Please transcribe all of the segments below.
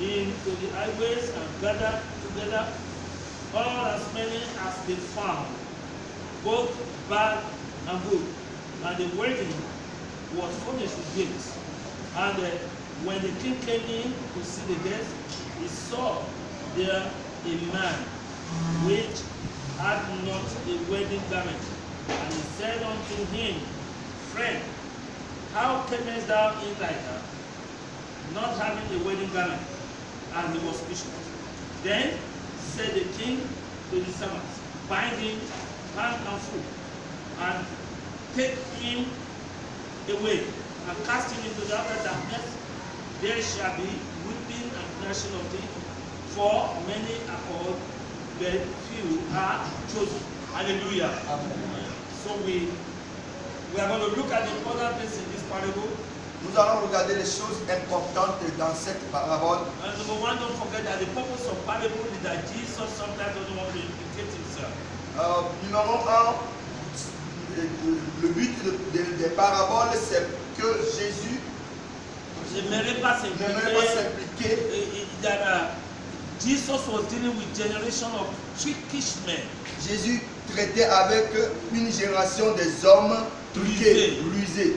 into the highways and gathered together all as many as they found, both bad and good. And the wedding was furnished with gifts. And when the king came in to see the guests, he saw there a man which had not a wedding garment. And he said unto him, Friend, how camest thou in like that, not having a wedding garment? And he was speechless. Then said the king to the servants, Bind him hand and foot, and take him away, and cast him into the outer darkness. There shall be weeping and gnashing of teeth, for many are called, but few are chosen. Hallelujah. Amen. So we are going to look at the important things in this parable. Nous allons regarder les choses importantes dans cette parabole. And number one, don't forget that the purpose of parable is that Jesus sometimes doesn't want to implicate himself. Numéro 1, le but des paraboles, c'est que Jésus n'aimerait pas s'impliquer. Jesus was dealing with generation of trickish men. Jésus traitait avec une génération des hommes truqués, rusés.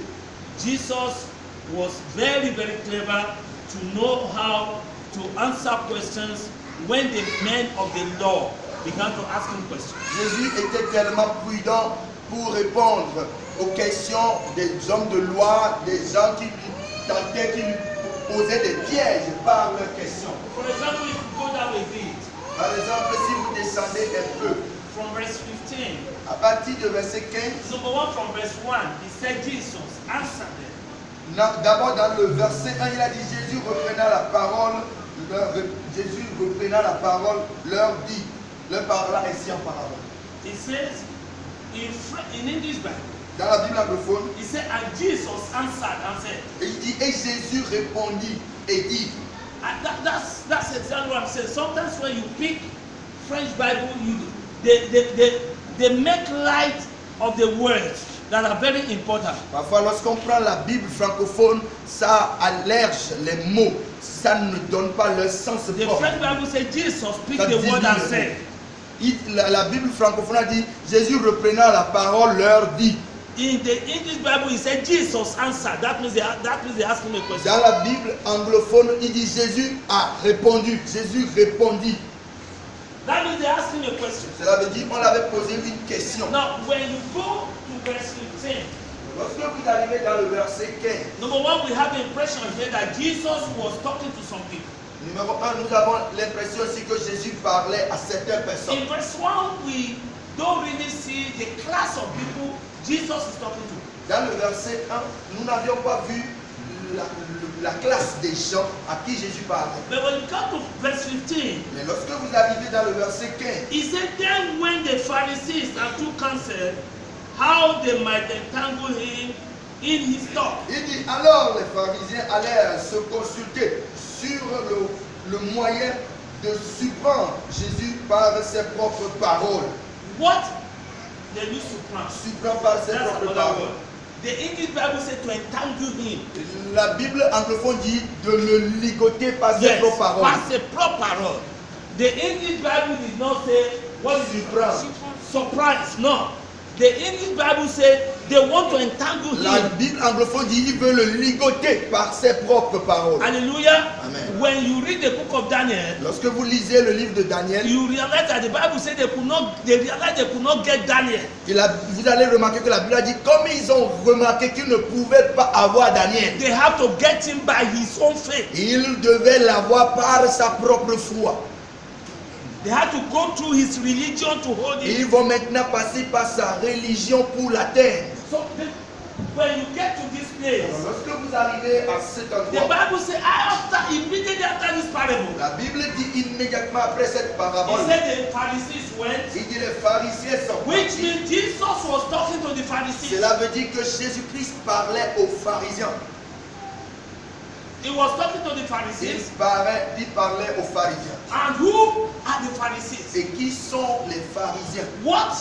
Jesus was very, very clever to know how to answer questions when the men of the law began to ask him questions. Jésus était tellement prudent pour répondre aux questions des hommes de loi, des gens qui lui tentaient, qui lui posaient des pièges par leurs questions. For example, if you go down with it. Par exemple, si vous descendez un peu, from verse 15, à partir de verset 15, number one, from verse 1, he said Jesus answered them. D'abord dans le verset 1, il a dit Jésus reprenant la parole, leur dit, leur parla ainsi en parabole. He says in English Bible, dans la Bible anglophone, he said, and Jesus answered and said. Et il dit, et Jésus répondit et dit. That's exactly what I'm saying. Sometimes when you pick French Bible, they make light of the words that are very important. Parfois, lorsqu'on prend la Bible francophone, ça allège les mots. Ça ne donne pas le sens The propre. French Bible says Jesus speak the word and said. La Bible francophone a dit, Jésus reprenant la parole leur dit. In the English Bible, he said Jesus answered. That means they asked him a question. Dans la Bible anglophone, il dit Jésus a répondu. Jésus répondit. That means they asked him a question. Cela veut dire qu'on l'avait posé une question. Now, when you go to verse 15, lorsque vous arrivez dans le verset 15, number one, we have the impression here that Jesus was talking to some people. Numéro 1, nous avons l'impression aussi que Jésus parlait à certaines personnes. In verse 1, we don't really see the class of people Jesus is talking to. Dans le verset 1, nous n'avions pas vu la classe des gens à qui Jésus parlait. But when you come to verse 15, mais lorsque vous arrivez dans le verset 15, he said, then when the Pharisees and took counsel how they might entangle him in his talk. Il dit, alors les pharisiens allèrent se consulter sur le moyen de surprendre Jésus par ses propres paroles. What they used to plan. Surprendre par ses propres paroles. The English Bible said to entangle him. La Bible anglophone dit de le ligoter par ses propres paroles. Par ses propres paroles. The English Bible did not say what is surprise. No. The English Bible said they want to entangle him. La Bible anglophone dit il veut le ligoter par ses propres paroles. Hallelujah. Amen. When you read the book of Daniel, lorsque vous lisez le livre de Daniel, you realize that the Bible said they realized they could not get Daniel. Vous allez remarquer que la Bible a dit comme ils ont remarqué qu'ils ne pouvaient pas avoir Daniel. They have to get him by his own faith. Ils devaient l'avoir par sa propre foi. They had to go through his religion to hold him. Ils vont maintenant passer par sa religion pour l'atteindre. So when you get to this place, lorsque vous arrivez à cet endroit, the Bible says immediately after this parable, la Bible dit immédiatement après cette parabole, he said the Pharisees went, il dit les pharisiens sont which partis. means Jesus was talking to the Pharisees. Cela veut dire que Jésus-Christ parlait aux pharisiens. He was talking to the Pharisees. Il parlait aux pharisiens. And who are the Pharisees? Et qui sont les pharisiens? What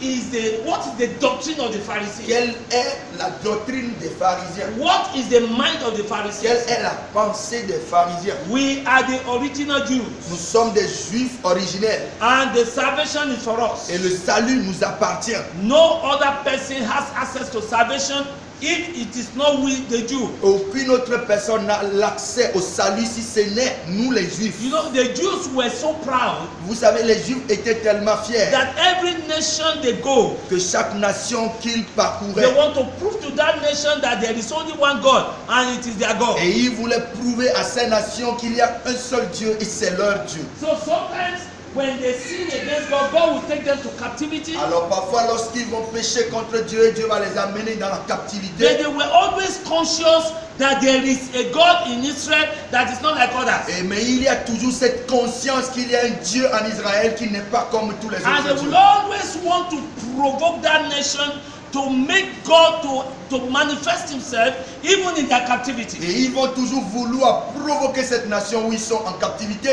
what is the doctrine of the Pharisees? Quelle est la doctrine des pharisiens? What is the mind of the Quelle Pharisees? est la pensée des pharisiens? We are the original Jews, Nous sommes des juifs originels and the salvation is for us. et le salut nous appartient. No other person has access to salvation if it is not we, the Jew. Aucune autre personne n'a l'accès au salut si ce n'est nous les juifs. You know, the Jews were so proud Vous savez, les juifs étaient tellement fiers that every nation they go, que chaque nation qu'ils they parcouraient, want to prove to that nation that there is only one God and it is their God. et ils voulaient prouver à ces nations qu'il y a un seul Dieu et c'est leur Dieu. So sometimes when they sin against God, God will take them to captivity. Alors parfois lorsqu'ils vont pécher contre Dieu, Dieu va les amener dans la But captivité. they were always conscious that there is a God in Israel that is not like others. Mais il y a toujours cette conscience qu'il y a un Dieu en Israël qui n'est pas comme tous les And they autres will dieux. always want to provoke that nation to make God to manifest himself even in their captivity. Et ils vont toujours vouloir provoquer cette nation où ils sont en captivité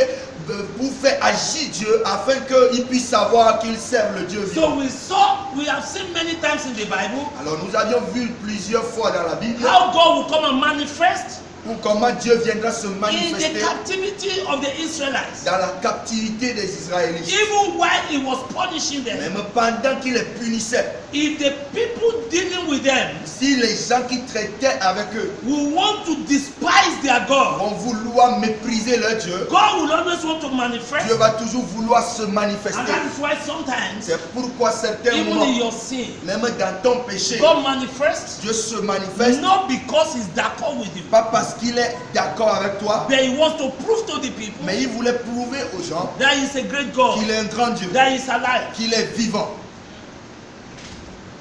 pour faire agir Dieu afin qu'ils puissent savoir qu'ils servent le Dieu vivant. So we have seen many times in the Bible Alors nous avions vu plusieurs fois dans la Bible how God will come and manifest pour comment Dieu viendra se in the manifester captivity of the Israelites. dans la captivité des Israélites. Even while he was punishing them, Même pendant qu'il les punissait, if the people dealing with them si les gens qui traitaient avec eux will want to despise their God, vont vouloir mépriser leur Dieu, God will always want to manifest. Dieu va toujours vouloir se And manifester. that is why sometimes, C'est pourquoi certains even in moments, your sin, même dans ton péché, God manifests Dieu se manifeste not because he's d'accord with you, pas parce qu'il est d'accord avec toi, but he wants to prove to the people mais il voulait prouver aux gens that he's a great God, qu'il est un grand Dieu, that he's alive. qu'il est vivant.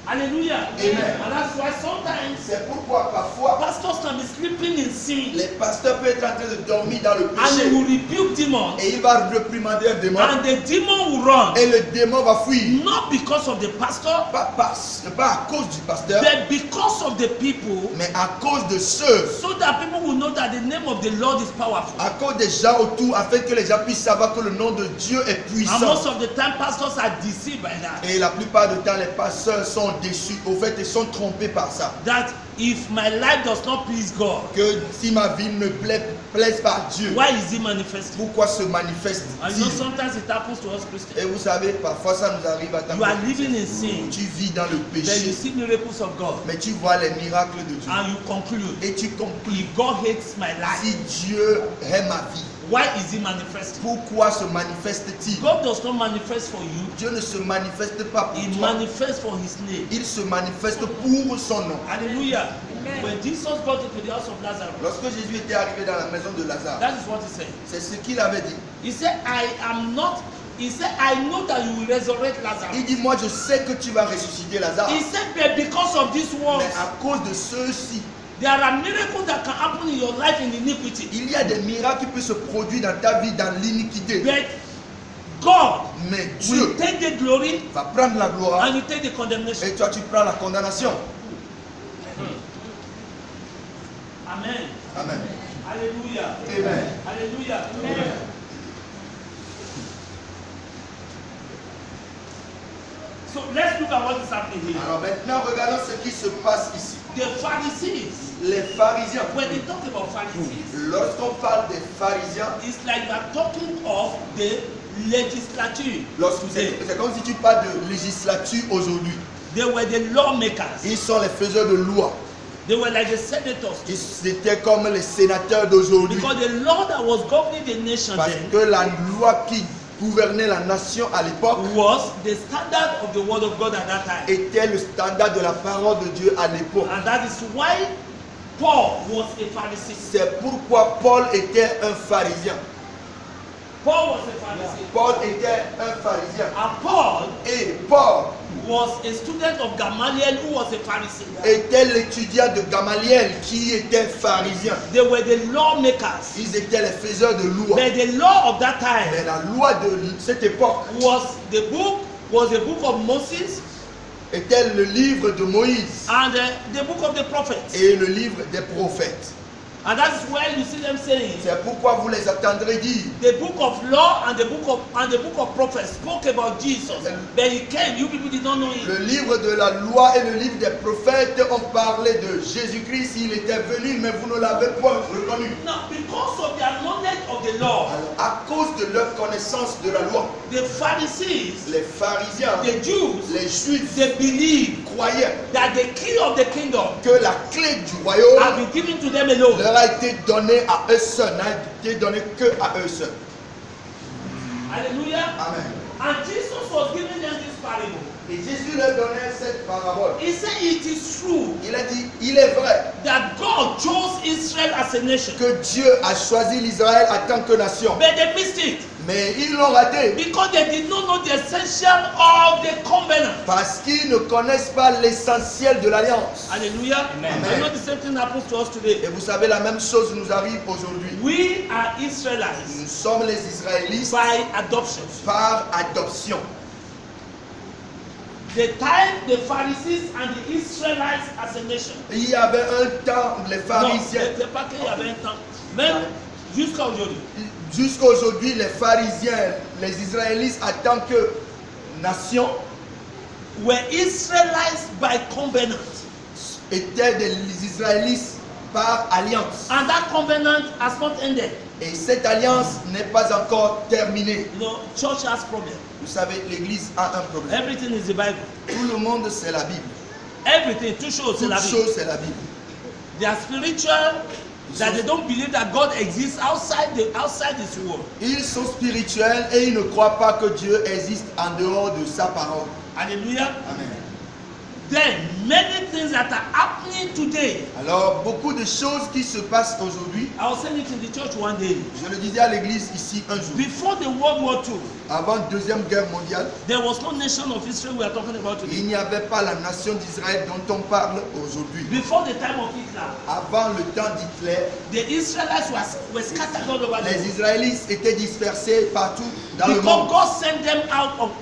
Hallelujah. Amen. And that's why sometimes C'est pourquoi parfois pastors can be sleeping in sin les pasteurs peuvent être en train de dormir dans le and he péché will rebuke demons, et il va réprimander un démon and the demon will run, et le démon va fuir. not because of the pastor, Pas à cause du pasteur, but because of the people, mais à cause de ceux, so that people will know that the name of the Lord is powerful. à cause des gens autour, afin que les gens puissent savoir que le nom de Dieu est And puissant. most of the time, pastors are deceived by that. Et la plupart du temps, les pasteurs sont déçus, au fait, ils sont trompés par ça. That if my life does not please God, Que si ma vie ne plaise pas à Dieu, why is he manifesting? pourquoi se And you know, manifeste-t-il? sometimes it happens to us Christians. Et vous savez, parfois ça nous arrive à tant You are living in sin, tu vis dans le then you péché, see miracles of God, mais tu vois les miracles de Dieu. and you conclude, Et tu conclus, if God hates my si life, Dieu aime ma vie, why is he manifesting? pourquoi se manifeste-t-il? God does not manifest for you, Dieu ne se manifeste pas he pour toi. manifests for his name. Il se manifeste pour son nom. Hallelujah. When Jesus got into the house of Lazarus, Lorsque Jésus était arrivé dans la maison de Lazare, that is what he said. c'est ce qu'il avait dit. He said, he said, I know that you will resurrect Il Lazarus. dit, moi je sais que tu vas ressusciter Lazare. He said, but because of these words, Mais à cause de ceux-ci, there are miracles that can happen in your life in iniquity. il y a des miracles qui peuvent se produire dans ta vie dans l'iniquité. But God Mais will Dieu take the glory va prendre la gloire and you take the condemnation. et toi tu prends la condamnation. Amen. Amen. Hallelujah. Amen. Hallelujah. Amen. So let's look at what is happening here. Alors maintenant regardons ce qui se passe ici. The Pharisees, Les pharisiens. when they talk about Pharisees, Lorsqu'on parle des pharisiens, it's like you are talking of the legislature. c'est comme si tu parles de législature aujourd'hui. They were the lawmakers. Ils sont les faiseurs de loi. They were like the senators. Ils étaient comme les sénateurs d'aujourd'hui. Because the law that was governing the nation Parce then que la loi qui gouvernait la nation à l'époque was the standard of the word of God at that time. était le standard de la parole de Dieu à l'époque. And that is why Paul was a Pharisee. C'est pourquoi Paul était un pharisien. Paul was a Pharisee. Paul était un pharisien. And Paul Et Paul was a student of Gamaliel who was a Pharisee. était l'étudiant de Gamaliel qui était pharisien. They were the lawmakers. Ils étaient les faiseurs de loi. But the law of that Mais time la loi de cette époque was the book of Moses était le livre de Moïse and the book of the prophets. et le livre des prophètes. And that's why you see them saying, C'est pourquoi vous les entendrez dire. the book of law and the book of prophets spoke about Jesus, but he came. You people did not know him. Le livre de la loi et le livre des prophètes ont parlé de Jésus-Christ. Il était venu, mais vous ne l'avez pas reconnu. Now, because of their knowledge of the law, Alors, à cause de leur connaissance de la loi, the Pharisees, les pharisiens, the Jews, les juifs they believe croyaient that the key of the kingdom que la clé du royaume has been given to them alone. leur a été donnée à eux seuls, n'a été donnée que à eux seuls. Hallelujah. Amen. And Jesus was giving them this parable. Et Jésus leur donnait cette parabole. He said it is true Il a dit, il est vrai that God chose Israel as a nation, que Dieu a choisi l'Israël en tant que nation. but they missed it Mais ils l'ont raté because they did not know the essential of the covenant. parce qu'ils ne connaissent pas l'essentiel de l'alliance. Hallelujah. Amen. I know the same thing happens to us today. Et vous savez, la même chose nous arrive aujourd'hui. We are Israelites Nous sommes les Israélites by adoption. par adoption. The time the Pharisees and the Israelites as a nation. Il y avait un temps, les Non, pharisiens, c'est pas qu'il y avait un temps. Même jusqu'à aujourd'hui. jusqu'à aujourd'hui, les pharisiens, les Israélites en tant que nation Were Israelites by covenant. étaient des Israélites par alliance. And that covenant has not ended. Et cette alliance n'est pas encore terminée. You know, church has problem. Vous savez, l'Église a un problème. Everything is the Bible. Tout le monde, c'est la Bible. Everything, tout chose, c'est Toute la Bible. chose, c'est la Bible. They are spiritual, that they don't believe that God exists outside this world. Ils sont spirituels et ils ne croient pas que Dieu existe en dehors de sa parole. Hallelujah. Amen. Then, many things that are happening today. Alors, beaucoup de choses qui se passent aujourd'hui, I was saying it in the church one day. je le disais à l'église ici un jour, Before the World War II, avant la Deuxième Guerre mondiale, there was no nation of Israel we are talking about today. il n'y avait pas la nation d'Israël dont on parle aujourd'hui. Before the time of Hitler, Avant le temps d'Hitler, the Israelites were scattered all over the les world. Israélites étaient dispersés partout dans le Because monde. God sent them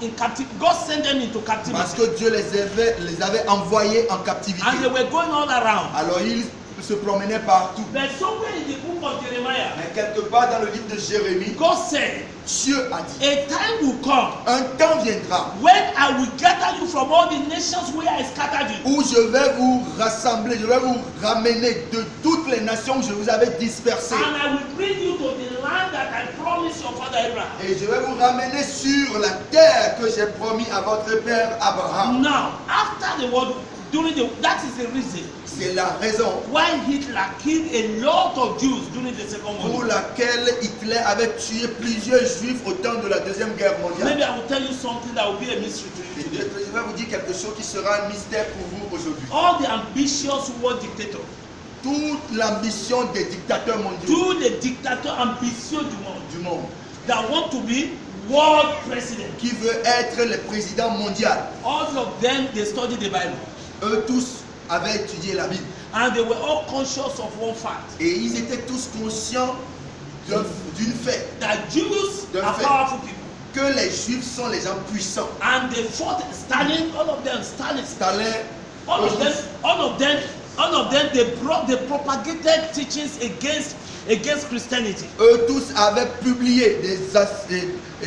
in captivity. God sent them into captivity. Parce que Dieu les avait envoyés en captivité. And they were going all around. Alors ils se promenaient partout. But somewhere in the book of Jeremiah, Mais quelque part dans le livre de Jérémie, God said, Dieu a dit, a time will come un temps viendra when I will gather you from all the nations where I scattered you. où je vais vous rassembler, je vais vous ramener de toutes les nations où je vous avais dispersés. And I will bring you to the land that I promised your father Abraham. Et je vais vous ramener sur la terre que j'ai promis à votre père Abraham. Now, after the war, that is the reason C'est la raison why Hitler killed a lot of Jews during the Second World pour War. laquelle Hitler avait tué plusieurs juifs au temps de la Deuxième Guerre mondiale. Maybe I will tell you something that will be a mystery to Et you today. je vais vous dire quelque chose qui sera un mystère pour vous aujourd'hui. All the ambitious world dictators, Toute l'ambition des dictateurs mondiaux tous les dictateurs ambitieux du monde that want to be world president, qui veut être le président mondial, all of them, they study the Bible. eux tous avaient étudié la Bible. And they were all conscious of one fact, Et ils étaient tous conscients d'une fait, that Jews D'un are fait. powerful people. que les juifs sont les gens puissants. And they fought Stalin, all of them, Stalin, all of them, they propagated teachings against Christianity. eux tous avaient publié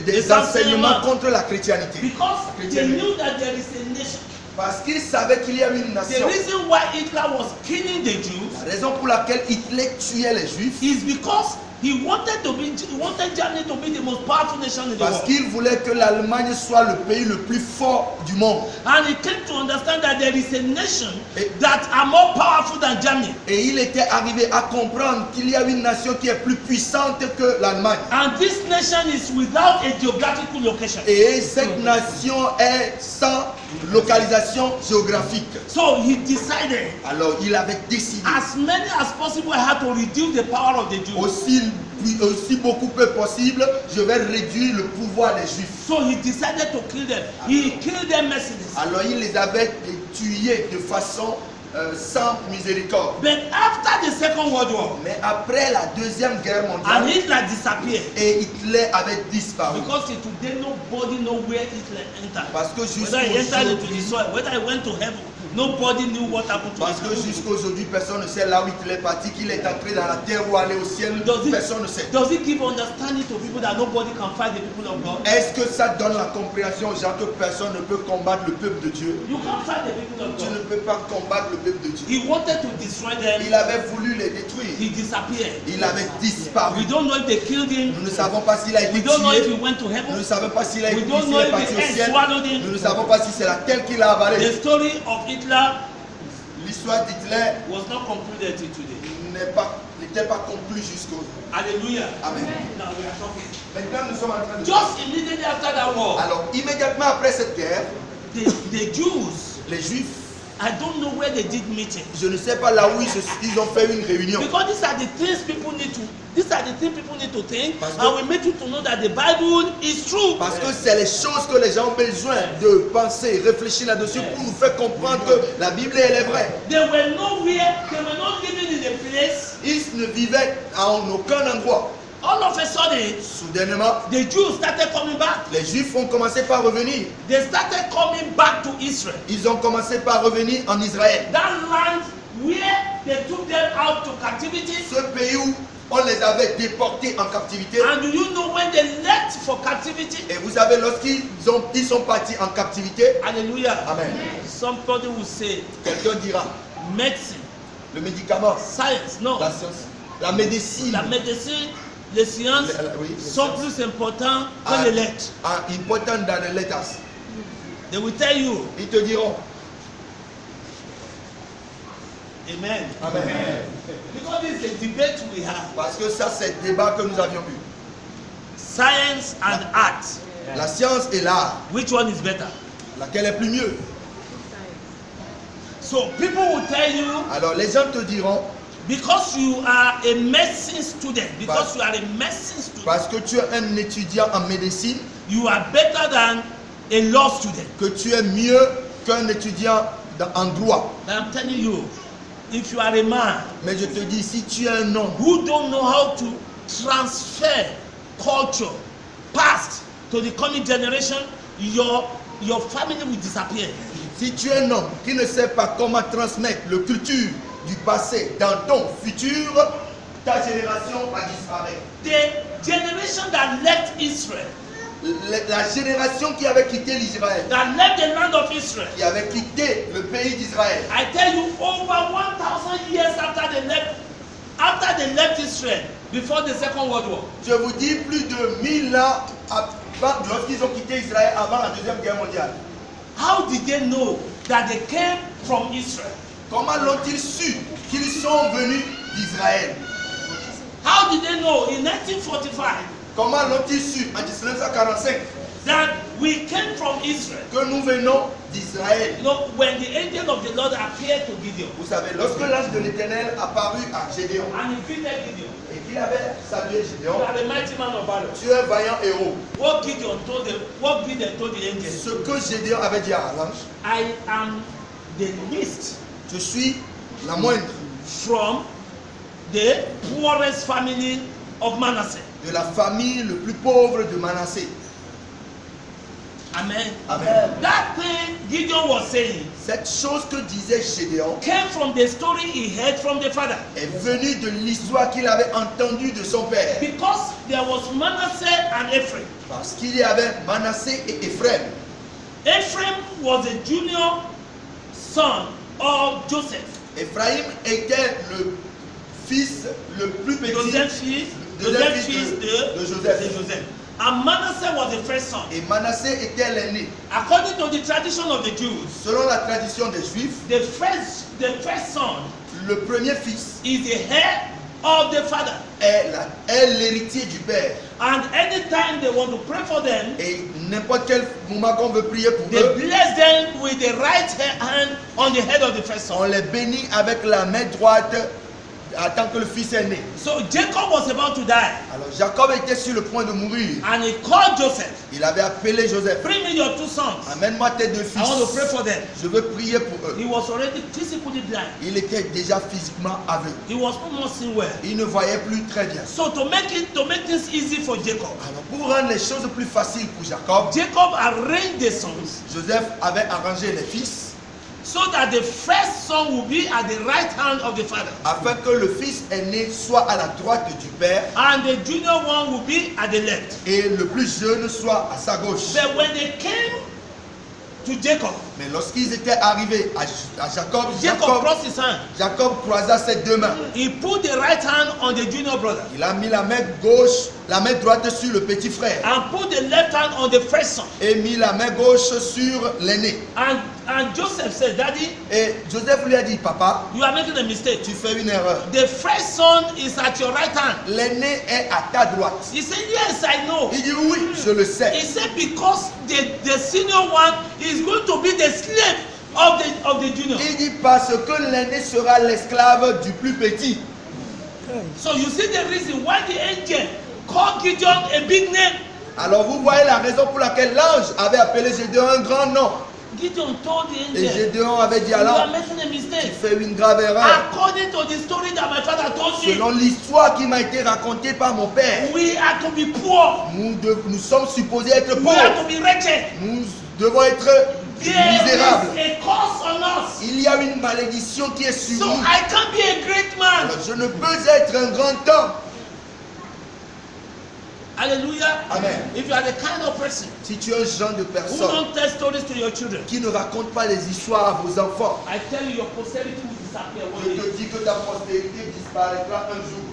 des enseignements contre la chrétienté. Because they knew that there is a nation. Parce qu'ils savaient qu'il y avait une The nation. reason why Hitler was killing the Jews La raison pour laquelle Hitler tuait les juifs, is because he wanted Germany to be the most powerful nation in the parce world. qu'il voulait que l'Allemagne soit le pays le plus fort du monde. And he came to understand that there is a nation Et- that are more powerful than Germany. Et il était arrivé à comprendre qu'il y a une nation qui est plus puissante que l'Allemagne. And this nation is without a geographical location. Et cette nation est sans localisation géographique. So he decided, Alors il avait décidé, as many as possible, I had to reduce the power of the Jews. aussi beaucoup peu possible, je vais réduire le pouvoir des Juifs. So he decided to kill them. He killed them mercilessly. Alors il les avait tués de façon sans miséricorde. But after the Second World War, Mais après la Deuxième Guerre and mondiale, Hitler disappeared, et Hitler avait disparu. because today nobody knows where Hitler entered. Parce que Whether he entered into the soil, whether he went to heaven, Nobody knew what happened to Parce que him. jusqu'à aujourd'hui, personne ne sait là où il est parti, qu'il est entré dans la terre ou allé au ciel. Personne ne sait. Does it give understanding to people that nobody can fight the people of God? Est-ce que ça donne la compréhension aux gens que personne ne peut combattre le peuple de Dieu? You can't fight the people of Tu ne God. peux pas combattre le peuple de Dieu. He wanted to destroy them. Il avait voulu les détruire. He disappeared. Il avait disparu. We don't know if they killed him. Nous ne savons pas s'il a été We don't know if he tué. went to Nous ne heaven. savons pas s'il a été We don't know if parti the au end ciel. swallowed him. Nous ne savons pas si c'est la terre qui l'a avalé. The story of Hitler L'histoire d'Hitler was not concluded till today. n'était pas conclue jusqu'aujourd'hui. Hallelujah. Amen. Now we are talking. Maintenant, nous sommes en train de... Just immediately after that war, Alors, immédiatement après cette guerre, the Jews, les Juifs, I don't know where they did meeting. je ne sais pas là où ils ont fait une réunion. Because these are the things people need to think, Parce que- and we make you to know that the Bible is true. Parce que c'est les choses que les gens ont besoin de penser, réfléchir là-dessus pour nous faire comprendre que la Bible, elle est vraie. They were nowhere, they were not living in a place. Ils ne vivaient en aucun endroit. All of a sudden, Soudainement, the Jews started coming back. les Juifs ont commencé par revenir. They started coming back to Israel. Ils ont commencé par revenir en Israël. That land where they took them out to captivity. Ce pays où on les avait déportés en captivité. And do you know when they left for captivity? Et vous savez, lorsqu'ils sont partis en captivité, Hallelujah. Amen. Somebody will say, quelqu'un dira, medicine, le médicament, science, no. la science, la médecine, La médecine, les sciences oui, les sont sciences. plus importants que are, les lettres. are important than the letters. They will tell you, Ils te diront, amen. Amen. Because this is a debate we have. Parce que ça, c'est le débat que nous avions eu. Science and art. La science et l'art, Which one is better? laquelle est plus mieux? So people will tell you, Alors les gens te diront, because you are a medicine student, because you are a medicine student, parce que tu es un étudiant en médecine, you are better than a law student. que tu es mieux qu'un étudiant en droit. But I'm telling you, if you are a man Mais je te dis, si tu es un homme who don't know how to transfer culture, past to the coming generation, your family will disappear. si tu es un homme qui ne sait pas comment transmettre la culture du passé dans ton futur, ta génération va disparaître. The generation that left Israel, La génération qui avait quitté l'Israël, that left the land of Israel, qui avait quitté le pays d'Israël, I tell you, over 1,000 years after they left Israel, before the Second World War, je vous dis plus de 1000 ans avant, lorsqu'ils ont quitté Israël avant la Deuxième Guerre mondiale. how did they know that they came from Israel? Comment l'ont-ils su qu'ils sont venus d'Israël? How did they know in 1945 Comment l'ont-ils su en 1945 that we came from Israel? que nous venons d'Israël? You know, when the angel of the Lord appeared to Gideon, Vous savez, lorsque l'ange de l'Éternel apparut à Gédéon and he greeted Gideon, et qu'il avait salué Gédéon, you are a mighty man of valor. tu es un vaillant héros. What Gideon told the angel, Ce que Gédéon avait dit à l'ange, I am the least je suis la moindre from the poorest family of Manasseh. de la famille le plus pauvre de Manassé. Amen. Amen. That thing Gideon was saying Cette chose que disait Gédéon came from the story he heard from the father. est venue de l'histoire qu'il avait entendue de son père. Because there was Manasseh and Ephraim. Parce qu'il y avait Manassé et Ephraim. Ephraim was a junior son of Joseph. Ephraim était le fils le plus petit, Joseph fils de Joseph. And Manasseh was the first son. Et Manassé était l'aîné. According to the tradition of the Jews, Selon la tradition des Juifs, the first son le premier fils is the head of the father. est l'héritier du père. And anytime they want to pray for them, Et n'importe quel moment qu'on veut prier pour they eux, bless them with the right hand on the head of the first on son. les bénit avec la main droite tant que le fils est né. So Jacob was about to die, Alors Jacob était sur le point de mourir. and he called Joseph. Il avait appelé Joseph. Bring me your two sons. Amène-moi tes deux I want to pray fils. for them. Je veux prier pour eux. He was already physically blind. Il était déjà physiquement aveugle. He was not seeing well. Il ne voyait plus très bien. So to make things easy for Jacob, Alors pour rendre les choses plus faciles pour Jacob, Jacob arranged the sons Joseph avait arrangé les fils so that the first son will be at the right hand of the father, afin que le fils aîné soit à la droite du père and the junior one will be at the left. et le plus jeune soit à sa gauche. But when they came to Jacob, Mais lorsqu'ils étaient arrivés à Jacob, Jacob crossed his hand. Jacob croisa ses deux mains. He put the right hand on the junior brother Il a mis la main gauche, la main droite sur le petit frère and put the left hand on the first son. et mis la main gauche sur l'aîné. And Joseph said, Daddy, Et Joseph lui a dit, papa, you are making a mistake. tu fais une erreur. The first son is at your right hand. L'aîné est à ta droite. He said, yes, I know. Il dit, oui, je le He sais. said, because the senior one is going to be the slave of the junior. Il dit, parce que l'aîné sera l'esclave du plus petit. So you see the reason why the angel called Gideon a big name. Alors vous voyez la raison pour laquelle l'ange avait appelé Gédéon un grand nom. Gideon told the Et angel, Gédéon avait dit à you are l'ange, making a tu mistake. fais une grave erreur. According to the story that my father told me, Selon l'histoire qui m'a été racontée par mon père, we are to be poor. nous sommes supposés être We are pauvres. to be wretched. Nous devons être There misérables. is a curse on us. Il y a une malédiction qui est sur So nous. I can't be a great man. Alors, je ne peux être un grand homme. Hallelujah. Amen. If you are the kind of person Si tu es un genre de who personne don't tell stories to your children, qui ne raconte pas les histoires à vos enfants, I tell you, your posterity will disappear one je day. te dis que ta postérité disparaîtra un jour.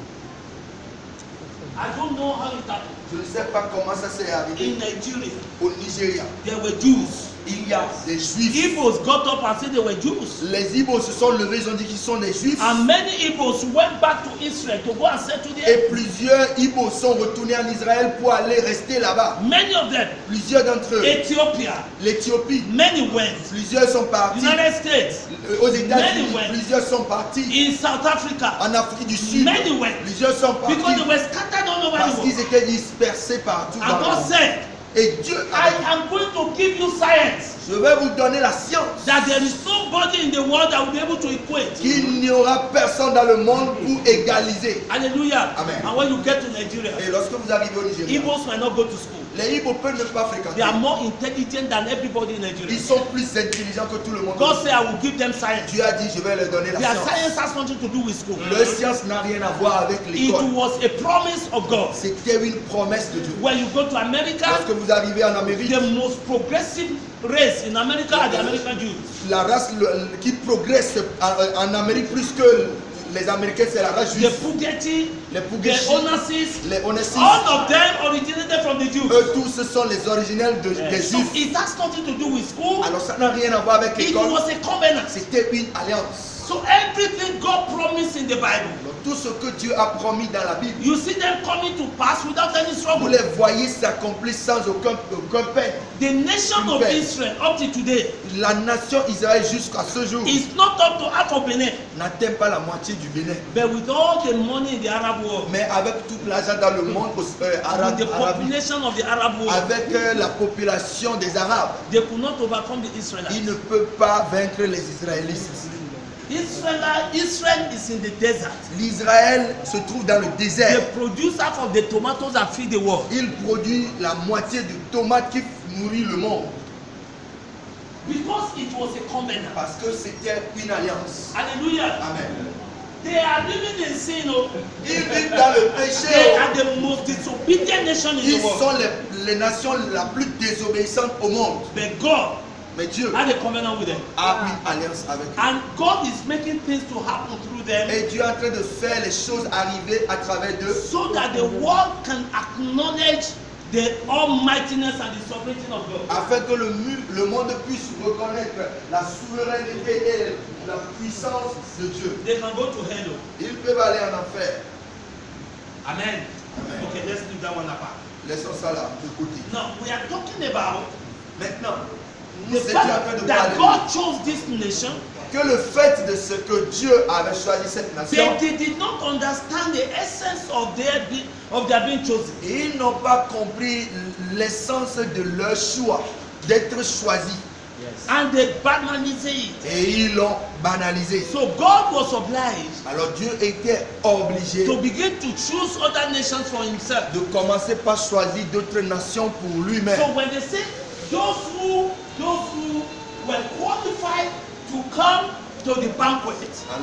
I don't know how it happened. Je ne sais pas comment ça s'est arrivé. In Nigeria, Au Nigeria, there were Jews. il y a des juifs. Igbos got up and said they were Jews. Les Igbos se sont levés, ils ont dit qu'ils sont des juifs. And many Igbos went back to Israel to go and settle Et there. plusieurs Igbos sont retournés en Israël pour aller rester là-bas. Many of them, Plusieurs d'entre eux, Ethiopia, l'Éthiopie, many went. plusieurs sont partis. United States, Aux États-Unis, Many went. plusieurs sont partis. in South Africa, En Afrique du Sud, Many went. plusieurs sont because partis they were scattered all over parce the qu'ils world. étaient dispersés partout dans And le God monde. said, Et Dieu I a dit, am going to give you science je vais vous donner la science. that there is nobody in the world that will be able to equate. Qu'il n'y aura personne dans le monde pour égaliser. Hallelujah. Amen. And when you get to Nigeria, Et lorsque vous arrivez au Nigeria, Igbos might not go to school. les Igbos peuvent ne pas They fréquenter. are more intelligent than everybody in Ils Nigeria. sont plus intelligents que tout le monde. God said, I will give them science. Dieu a dit, je vais leur donner la Their science. science has nothing to do with school. Leur science n'a rien à voir avec It l'école. was a promise of God. C'était une promesse de Dieu. When you go to America, Lorsque vous arrivez en Amérique, the most progressive race in America are the American Jews. la race qui progresse en Amérique plus que les Américains, c'est la race The juive. Pugeti, Les the Pugechi, Onassis, les Onassis, all of them originated from the Jews. eux tous ce sont les originels des So Juifs. it has nothing to do with school. Alors ça n'a rien à voir avec It l'école. was a covenant. C'était une alliance. So everything God promised in the Bible, Alors, tout ce que Dieu a promis dans la Bible, you see them coming to pass without any vous struggle. les voyez s'accomplir sans aucun peine. The nation of Israel up to today La nation Israël jusqu'à ce jour is not up to half of Benin, n'atteint pas la moitié du Bénin. but with all the money in the Arab world, Mais avec tout l'argent dans le monde arabe, with the population of the Arab world, avec la population des Arabes, they could not overcome the ils Israelites. ne peuvent pas vaincre les Israélites. Israel is in the desert. L'Israël se trouve dans le They désert. produce half of the tomatoes that feed the world. Il produit la moitié de tomates qui nourrit le monde. Because it was a covenant. Parce que c'était une alliance. Hallelujah. Amen. They are living in sin. Oh. Ils vivent dans le They péché. are the most disobedient nation in Ils the world. sont les nations la plus désobéissantes au monde. But God Mais Dieu had a covenant with them. a une alliance avec eux. And God is making things to happen through them Et Dieu est en train de faire les choses arriver à travers d'eux so that the world can acknowledge the almightiness and the sovereignty of God. afin que le monde puisse reconnaître la souveraineté et la puissance de Dieu. They can go to hell. Oh. Ils peuvent aller en enfer. Amen. Amen. Okay, let's leave that one apart. Laissons ça là de côté. Now, we are talking about Maintenant, nous the étions en train fact de that parler God chose this nation, que le fait de ce que Dieu avait choisi cette nation, but they did not understand the essence of their being chosen. ils n'ont pas compris l'essence de leur choix, d'être choisis. And they banalized it. Et ils l'ont banalisé. So God was obliged Alors Dieu était obligé to begin to choose other nations for himself. de commencer par choisir d'autres nations pour lui-même. So when they say those who were qualified to come to the banquet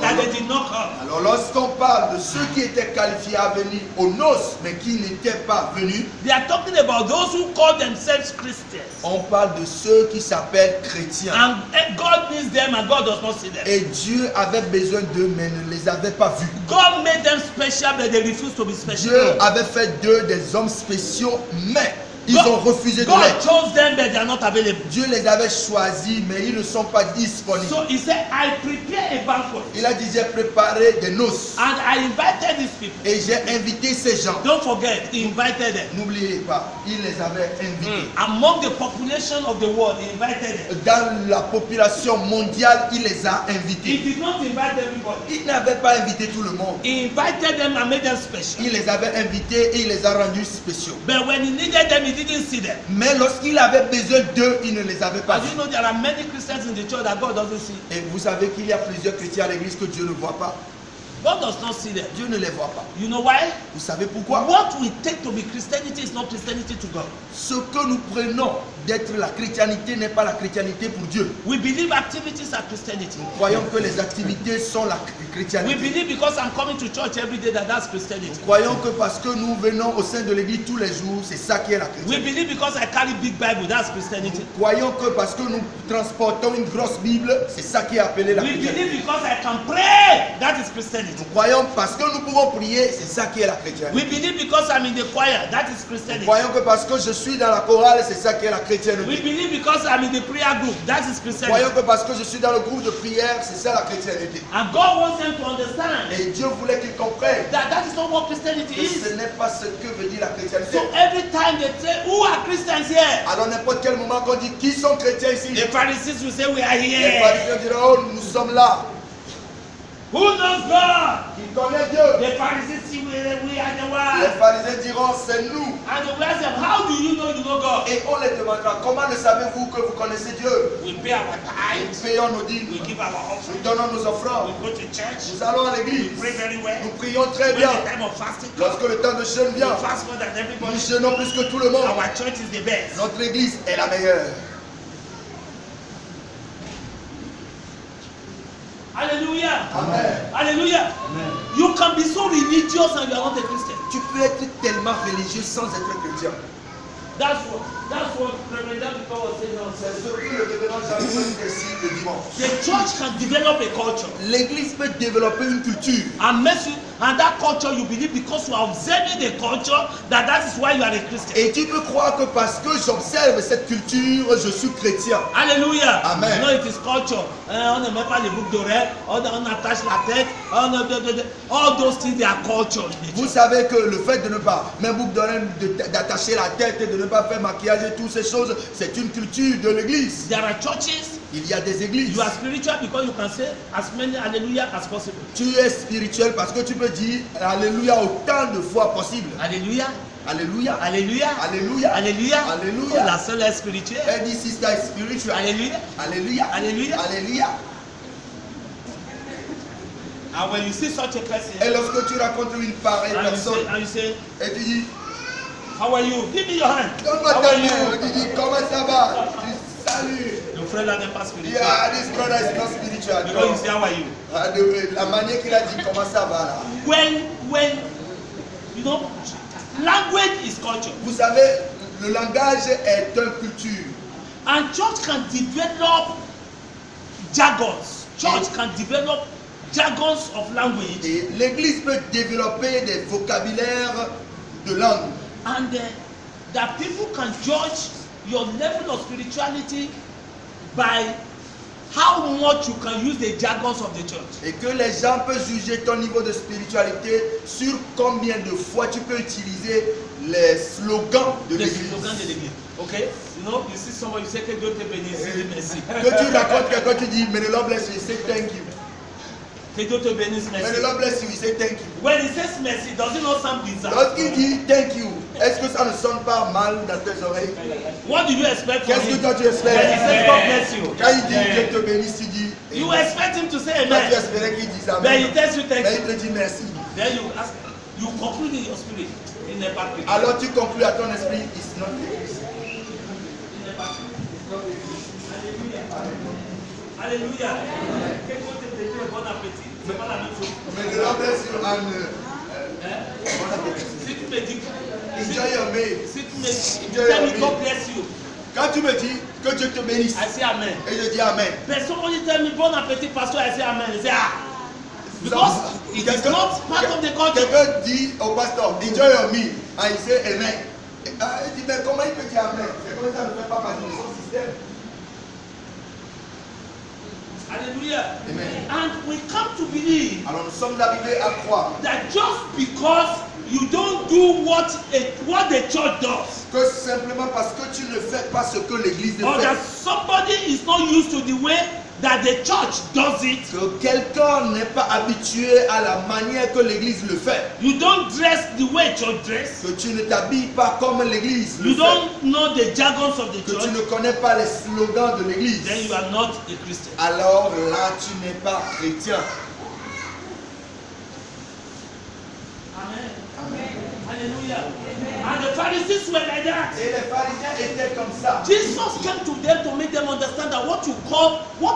that they did not come. Alors lorsqu'on parle de ceux qui étaient qualifiés à venir aux noces mais qui n'étaient pas venus, They are talking about those who call themselves Christians. on parle de ceux qui s'appellent chrétiens. And God needs them and God does not see them. Et Dieu avait besoin d'eux mais ne les avait pas vus. God made them special but they refused to be special. Dieu avait fait d'eux des hommes spéciaux mais ils ont refusé de God l'être. chose them but they are not available. Dieu les avait choisis mais ils ne sont pas disponibles. So he said, I prepare a banquet Il a dit j'ai préparé des noces and I invited these people. et j'ai invité ces gens. Don't forget, he invited them. N'oubliez pas, il les avait invités. Among the population of the world, he invited them. Dans la population mondiale, il les a He invités. did not invite everybody. Il n'avait pas invité tout le monde. He invited them and made them special. Il les avait invités et il les a rendus spéciaux. But when he needed them, he didn't see them. Mais lorsqu'il avait besoin d'eux, il ne les avait pas As vus. you know, there are many Christians in the church that God doesn't see. Et vous savez qu'il y a plusieurs chrétiens à l'église que Dieu ne voit pas. God does not see them. Dieu ne les voit pas. You know why? Vous savez pourquoi? What we take to be Christianity is not Christianity to God. Ce que nous prenons d'être la chrétienté n'est pas la chrétienté pour Dieu. We believe activities are Christianity. Nous croyons que les activités sont la We chrétienté. believe because I'm coming to church every day that's Christianity. Nous croyons que parce que nous venons au sein de l'église tous les jours, c'est ça qui est la We chrétienté. believe because I carry big Bible, that's Christianity. Nous croyons que parce que nous transportons une grosse Bible, c'est ça qui est appelé la We chrétienté. believe because I can pray, that is Christianity. Nous croyons parce que nous pouvons prier, c'est ça qui est la chrétienté. We believe because I'm in the choir, that is Nous Christianity. croyons que parce que je suis dans la chorale, c'est ça qui est la We chrétienté. believe because I'm in the prayer group, that is Nous Christianity. croyons que parce que je suis dans le groupe de prière, c'est ça la chrétienté. And God wants them to understand Et Dieu voulait qu'ils comprennent that is not what Christianity que ce is. n'est pas ce que veut dire la chrétienté. So every time they say, who are Christians here? Alors n'importe quel moment qu'on dit qui sont chrétiens ici, The Pharisees will say, we are les here. pharisiens diront oh nous sommes là. Who knows God? Qui connaît Dieu? The Pharisees say, we are the Les one. pharisiens diront c'est nous. And the ask them, how do you know God? Et on les demandera comment le savez-vous que vous connaissez Dieu? We pay our Nous tithes, payons nos dîmes, we give our offering, nous donnons nos offrandes, we go to church, nous allons à we l'église, pray very well. nous prions très When bien. the time of fasting comes, Lorsque le temps de jeûne we vient, fast more than everybody. nous jeûnons plus que tout le monde. Our church is the best. Notre église est la meilleure. Hallelujah. Amen. Hallelujah. You can be so religious and you are not a Christian. Tu peux être tellement religieux sans être chrétien. That's what Reverend David was saying on C'est Sunday. ce que le révérend Jean-Paul ici le dimanche. The church can develop a culture L'église peut développer une culture. and and that culture you believe because you are observing the culture that is why you are a Christian. Et tu peux croire que parce que j'observe cette culture, je suis chrétien. Hallelujah. Amen. You know it is culture. On ne met pas les boucles d'oreilles, on attache la tête, all those things they are culture. Vous savez que le fait de ne pas mettre boucle d'oreille, d'attacher la tête et de ne pas faire maquillage et toutes ces choses, c'est une culture de l'église. There are churches. Il y a des églises. You are spiritual because you can say as many hallelujah as possible. Tu es spirituel parce que tu peux dire Alléluia autant de fois possible. Hallelujah. Alléluia. Alléluia. Alléluia. Alléluia. Alléluia. La seule est spirituelle. Elle dit sister spiritual. Alléluia. Alléluia. Alléluia. Alléluia. And when you see such a person, Et lorsque tu rencontres une pareille personne and you say, et tu dis how are you? Give me your hand. donne-moi How ta are main, you? tu dis comment ça va? Tu dis salut. Le frère là n'est pas spirituel. Yeah, this brother is not spiritual. Because you say, how are you? La manière qu'il a dit comment ça va là. When you know, language is culture. Vous savez, le langage est une culture. And church can develop jargons. Church can develop jargons of language. Et l'église peut développer des vocabulaires de langue. And that people can judge your level of spirituality by how much you can use the jargons of the church. Et que les gens peuvent juger ton niveau de spiritualité sur combien de fois tu peux utiliser les slogans de The l'église. slogan de l'église. Okay? You know, you see somebody, you say, que Dieu te bénisse, dis merci. Que tu racontes quelqu'un, tu dis, may the Lord bless you, say thank you. Que Dieu te bénisse, May merci. the Lord bless you, say thank you. When he says merci, does it not sound bizarre? Lorsqu'il dit thank you, est-ce que ça ne sonne pas mal dans tes oreilles? What do you expect from Qu'est-ce que him? toi tu When he espères? says God bless you, Quand il dit Dieu te bénisse, tu dis you expect him to say toi tu amen. espérais qu'il dise Then he amen. tells you thank Mais you. il te dit merci. Then you ask, you conclude in your spirit. Il n'est pas chrétien. Alors tu conclus à ton esprit, it's not the case. Il n'est pas chrétien. Alléluia. Quelqu'un te dit bon appétit, c'est pas la même chose. Mais the Lord bless you and bon appétit. Si tu me dis, Enjoy your meal. si tu me tell me God bless you, Quand tu me dis que Dieu te bénisse, I say amen. et je dis Amen. But somebody tell me bon appétit, pastor, I say amen. I say because it is not part of the culture. Quelqu'un dit au pasteur, enjoy your meal, and il dit Amen. Il dit, mais comment il peut dire Amen? C'est comme ça ne fait pas partie de son système. Hallelujah. Amen. And we come to believe Alors nous sommes arrivés à croire that just because you don't do what the church does, que simplement parce que tu ne fais pas ce que l'église or fait, that somebody is not used to the way that the church does it, que quelqu'un n'est pas habitué à la manière que l'église le fait, you don't dress the way church dress, que tu ne t'habilles pas comme l'église le you fait, don't know the jargons of the que tu church, ne connais pas les slogans de l'église, then you are not a Christian. alors là tu n'es pas chrétien. Amen. Amen. Hallelujah. And the Pharisees were like that. Et les pharisiens étaient comme ça. Jesus came to them to make them understand that what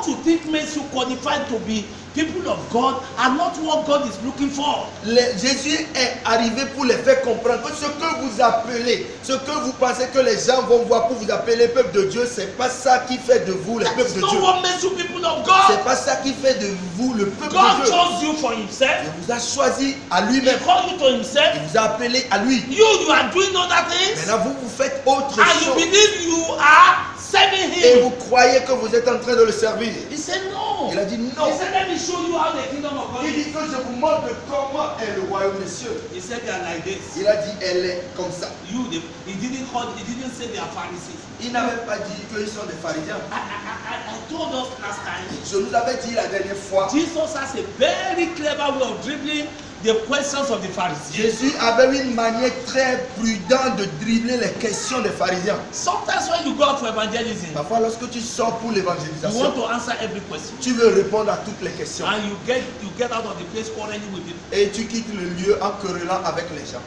you think makes you qualified to be people of God are not what God is looking for. Jésus est arrivé pour les faire comprendre que ce que vous appelez, ce que vous pensez que les gens vont voir pour vous appeler peuple de Dieu, c'est pas ça qui fait de vous le peuple That's de not Dieu. what makes you people of God. C'est pas ça qui fait de vous le peuple God de Dieu. chose you for himself. Il vous a choisi à He lui-même. called you to himself. Il vous a appelé à lui. You are doing other things. Maintenant vous faites autre And you chose. believe you are serving Et vous him. croyez que vous êtes en train de le servir. He said no. Il a dit He non. said let me show you how the kingdom of God Il is. dit que je vous montre comment est le royaume des cieux. He said they are like this. Il a dit elle est comme ça. He didn't say they are Pharisees. Il n'avait pas dit qu'ils sont des pharisiens. I told us last time. Je nous avais dit la dernière fois. Jesus has a very clever way of dribbling the questions of the Pharisees. Jésus avait une manière très prudente de dribbler les questions des pharisiens. Sometimes when you go out for evangelism, Parfois, lorsque tu sors pour you want l'évangélisation, to answer every question. tu veux répondre à toutes les questions. And you get out of the place quarreling with people. Et tu quittes le lieu en querellant avec les gens.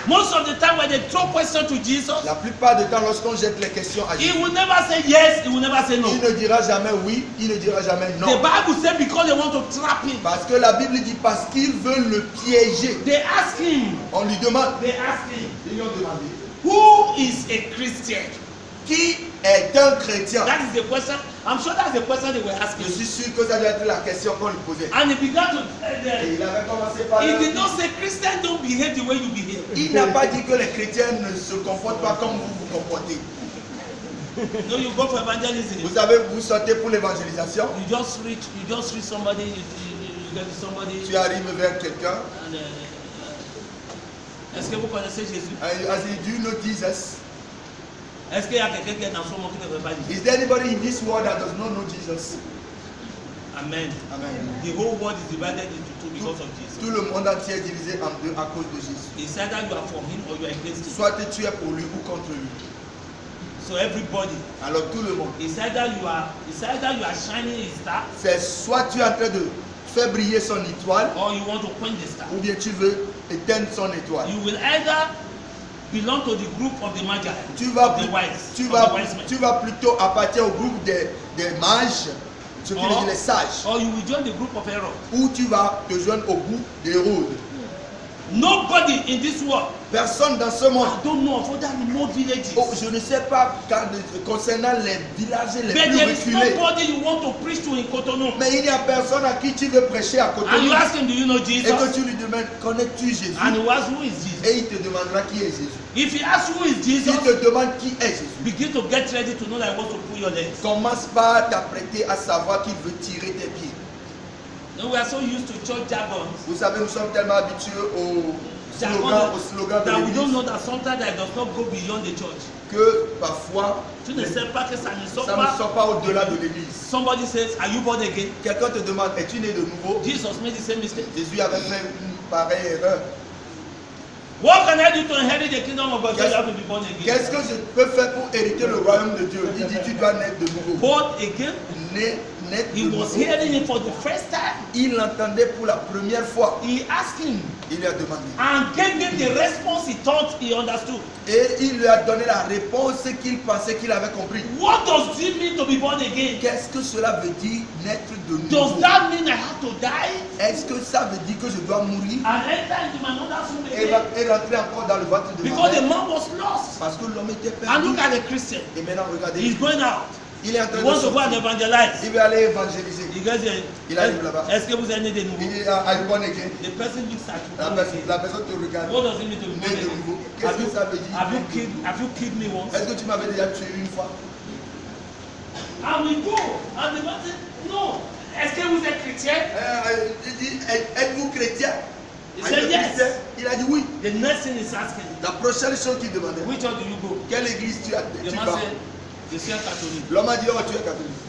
Most of the time when they throw questions to Jesus, La plupart du temps, lorsqu'on jette les questions à he Jésus, will never say yes, he will never say no. il ne dira jamais oui, il ne dira jamais The non. Bible says because they want to trap him. Parce que la Bible dit parce qu'ils veulent le piéger. They ask him, On lui demande, ils ils lui ont demandé, who is a Christian? qui est un chrétien? That is the question. I'm sure that's the question they were Je asking. suis sûr que ça doit être la question qu'on lui posait. And he began to tell Et them, il avait commencé par he leur did dire, not say Christians don't behave the way you behave. il n'a pas dit que les chrétiens ne se comportent pas comme vous vous comportez. No, you go for evangelism. Vous savez, vous sortez pour l'évangélisation, You just reach somebody, you get to somebody. tu arrives vers quelqu'un, And, est-ce que vous connaissez Jésus? and you ask him, do you know Jesus? Est-ce qu'il y a quelqu'un qui est dans ce monde qui ne veut pas Jésus? Is there anybody in this world that does not know Jesus? Amen. Amen. The whole world is divided into two because of Jesus. Tout le monde entier est divisé en deux à cause de Jésus. It's either you are for him or you are against him. Soit tu es pour lui ou contre lui. So everybody, Alors tout le monde. it's either you are shining his star C'est soit tu es en train de faire briller son étoile, or you want to quench the star. ou bien tu veux éteindre son étoile. You will either belong to the group of the Magi, Tu vas, of the wise, tu of vas, the wise men, tu vas plutôt appartenir au groupe des mages, ce qui veut dire les sages, or you will join the group of Herod. ou tu vas te joindre au groupe d'Hérode. Nobody in this world, Personne dans ce monde. I don't know of other remote villages, Oh, je ne sais pas concernant les villages les but plus there is reculés. nobody you want to preach to in Cotonou. Mais il n'y a personne à qui tu veux prêcher à côté And de you lui. ask him, do you know Et que Jesus? tu lui demandes, connais-tu Jésus? And he asks, who is Jesus? Et il te demandera qui est Jésus. If he asks who is S'il Jesus, te demande qui est Jésus, begin to get ready to know that he wants to pull your legs. commence par t'apprêter à savoir qu'il veut tirer tes pieds. No, we are so used to church jargons Vous savez, nous sommes tellement habitués au slogan de that we don't l'église know that sometimes that does not go beyond the church. que parfois, Tu ne sais pas que ça ne sort ça ne pas. sort pas au-delà de l'église. Somebody says, are you born again? Quelqu'un te demande, es-tu né de nouveau? Jesus made the same mistake. Jésus avait fait une pareille erreur. What can I do to inherit the kingdom of God? So you have to be born again. Qu'est-ce que je peux faire pour hériter le royaume de Dieu? Il dit, tu dois naître de nouveau. Born again? Né naître de He was nouveau. hearing it for the first time. Il l'entendait pour la première fois. He asked him Il lui a demandé. and gave him the response he thought he understood. Et il lui a donné la réponse qu'il pensait qu'il avait compris. What does it mean to be born again? Qu'est-ce que cela veut dire naître de Does nouveau? that mean I have to die Est-ce que ça veut dire que je dois mourir and enter into my mother's womb et again? rentrer encore dans le ventre de ma Because the mère? man was lost. Parce que l'homme était And perdu. look at the Christian. Et maintenant, regardez, He's going out. il est en train He de wants to go and sortir. evangelize. Il veut aller évangéliser. He gets there. Il arrive là-bas. Est-ce que vous êtes né de nouveau? Il dit à born again. The person looks at you. La personne te regarde. What does it mean to be born Né de again? nouveau. Qu'est-ce que ça veut dire? Have you killed me once? Est-ce que tu m'avais déjà tué une fois? And we go. And the man said, no. Est-ce que vous êtes chrétien? Il dit, êtes-vous chrétien? He Ah, said il est yes. chrétien. Il a dit oui. The next thing is asking, La prochaine chose qu'il demandait, which church do you go? quelle église tu The man vas? said, je suis un catholique. L'homme a dit, oh, tu es catholique.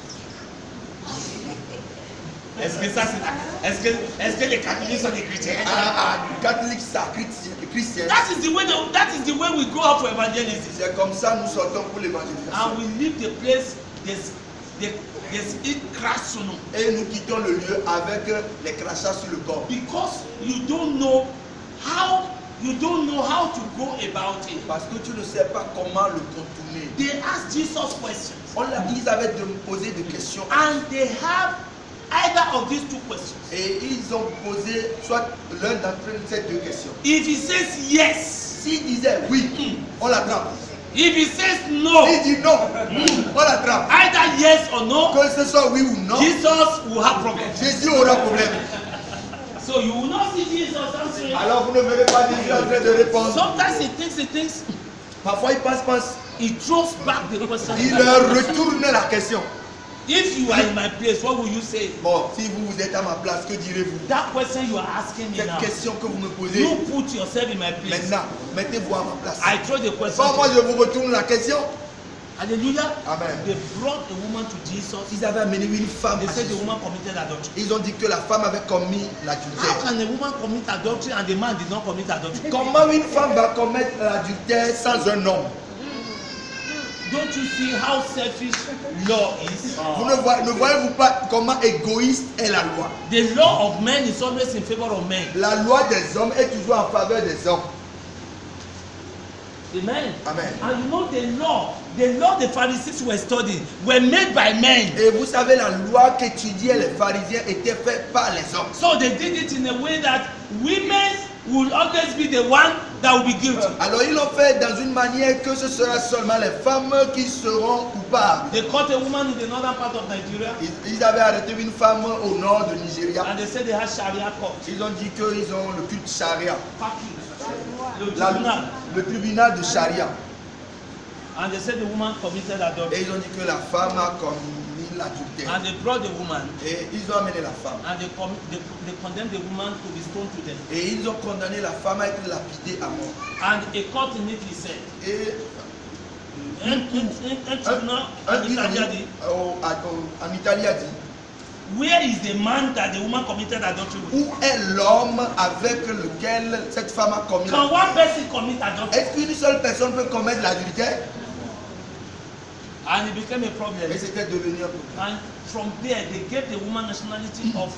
Est-ce que ça c'est est-ce que les catholiques sont des chrétiens? Catholique, ça, chrétien. That is the way we go out for evangelism. C'est comme ça nous sortons pour l'évangélisation. And we leave the place there's it crash on us. Et nous quittons le lieu avec les crachats sur le corps. Because you don't know how to go about it. Parce que tu ne sais pas comment le contourner. They asked Jesus questions. Ils avaient posé des questions. And they have either of these two questions. Et ils ont posé soit l'un d'entre ces deux questions. If he says yes, S'il disait oui, on l'attrape. if he says no, S'il dit non, on l'attrape. either yes or no, Que ce soit oui ou non, Jesus will have problems. Jésus aura problème. So you will not see Jesus answering. Alors vous ne verrez pas Jésus en train de répondre. Sometimes he thinks, Parfois il pense, he throws back the question. il retourne la question. If you are in my place, what will you say? Bon, si vous êtes à ma place, que direz-vous? That question you are asking me Cette now. question que vous me posez, You put yourself in my place. maintenant, mettez-vous à ma place. I throw the question. Bon, moi je vous retourne la question. Hallelujah. Amen. They brought a woman to Jesus. Ils avaient amené une femme. They à said the Jésus. woman committed adultery. Ils ont dit que la femme avait commis How l'adultère. can a woman commit adultery and the man did not commit adultery? Comment une femme va commettre l'adultère sans un homme? Don't you see how selfish law is? Vous ne voyez-vous pas comment égoïste est la loi? The law of men is always in favor of men. La loi des hommes est toujours en faveur des hommes. Amen. Amen. And you know the law the Pharisees were studying were made by men. Et vous savez, la loi qu'étudiaient les pharisiens était faite par les hommes. So they did it in a way that women will always be the one that will be guilty. Alors ils l'ont fait dans une manière que ce sera seulement les femmes qui seront coupables. They caught a woman in the northern part of Nigeria Ils avaient arrêté une femme au nord de Nigeria. and they said they had Sharia court. Ils ont dit qu'ils ont le culte charia. Le tribunal. Le tribunal de charia. And they said the woman committed Et adultery. ils ont dit que la femme a commis l'adultère. And they brought the woman Et ils ont amené la femme. and they condemned the woman to be stoned to death. Et ils ont condamné la femme à être lapidée à mort. And a court in Italy said, Et un tribunal un in Italy a dit, en Italie a dit, where is the man that the woman committed adultery with? où est l'homme avec lequel cette femme a commis Can one l'adultère? person commit adultery? Est-ce qu'une seule personne peut commettre l'adultère? And it became a problem. Et c'était devenu un problème. And from there, they gave the woman nationality of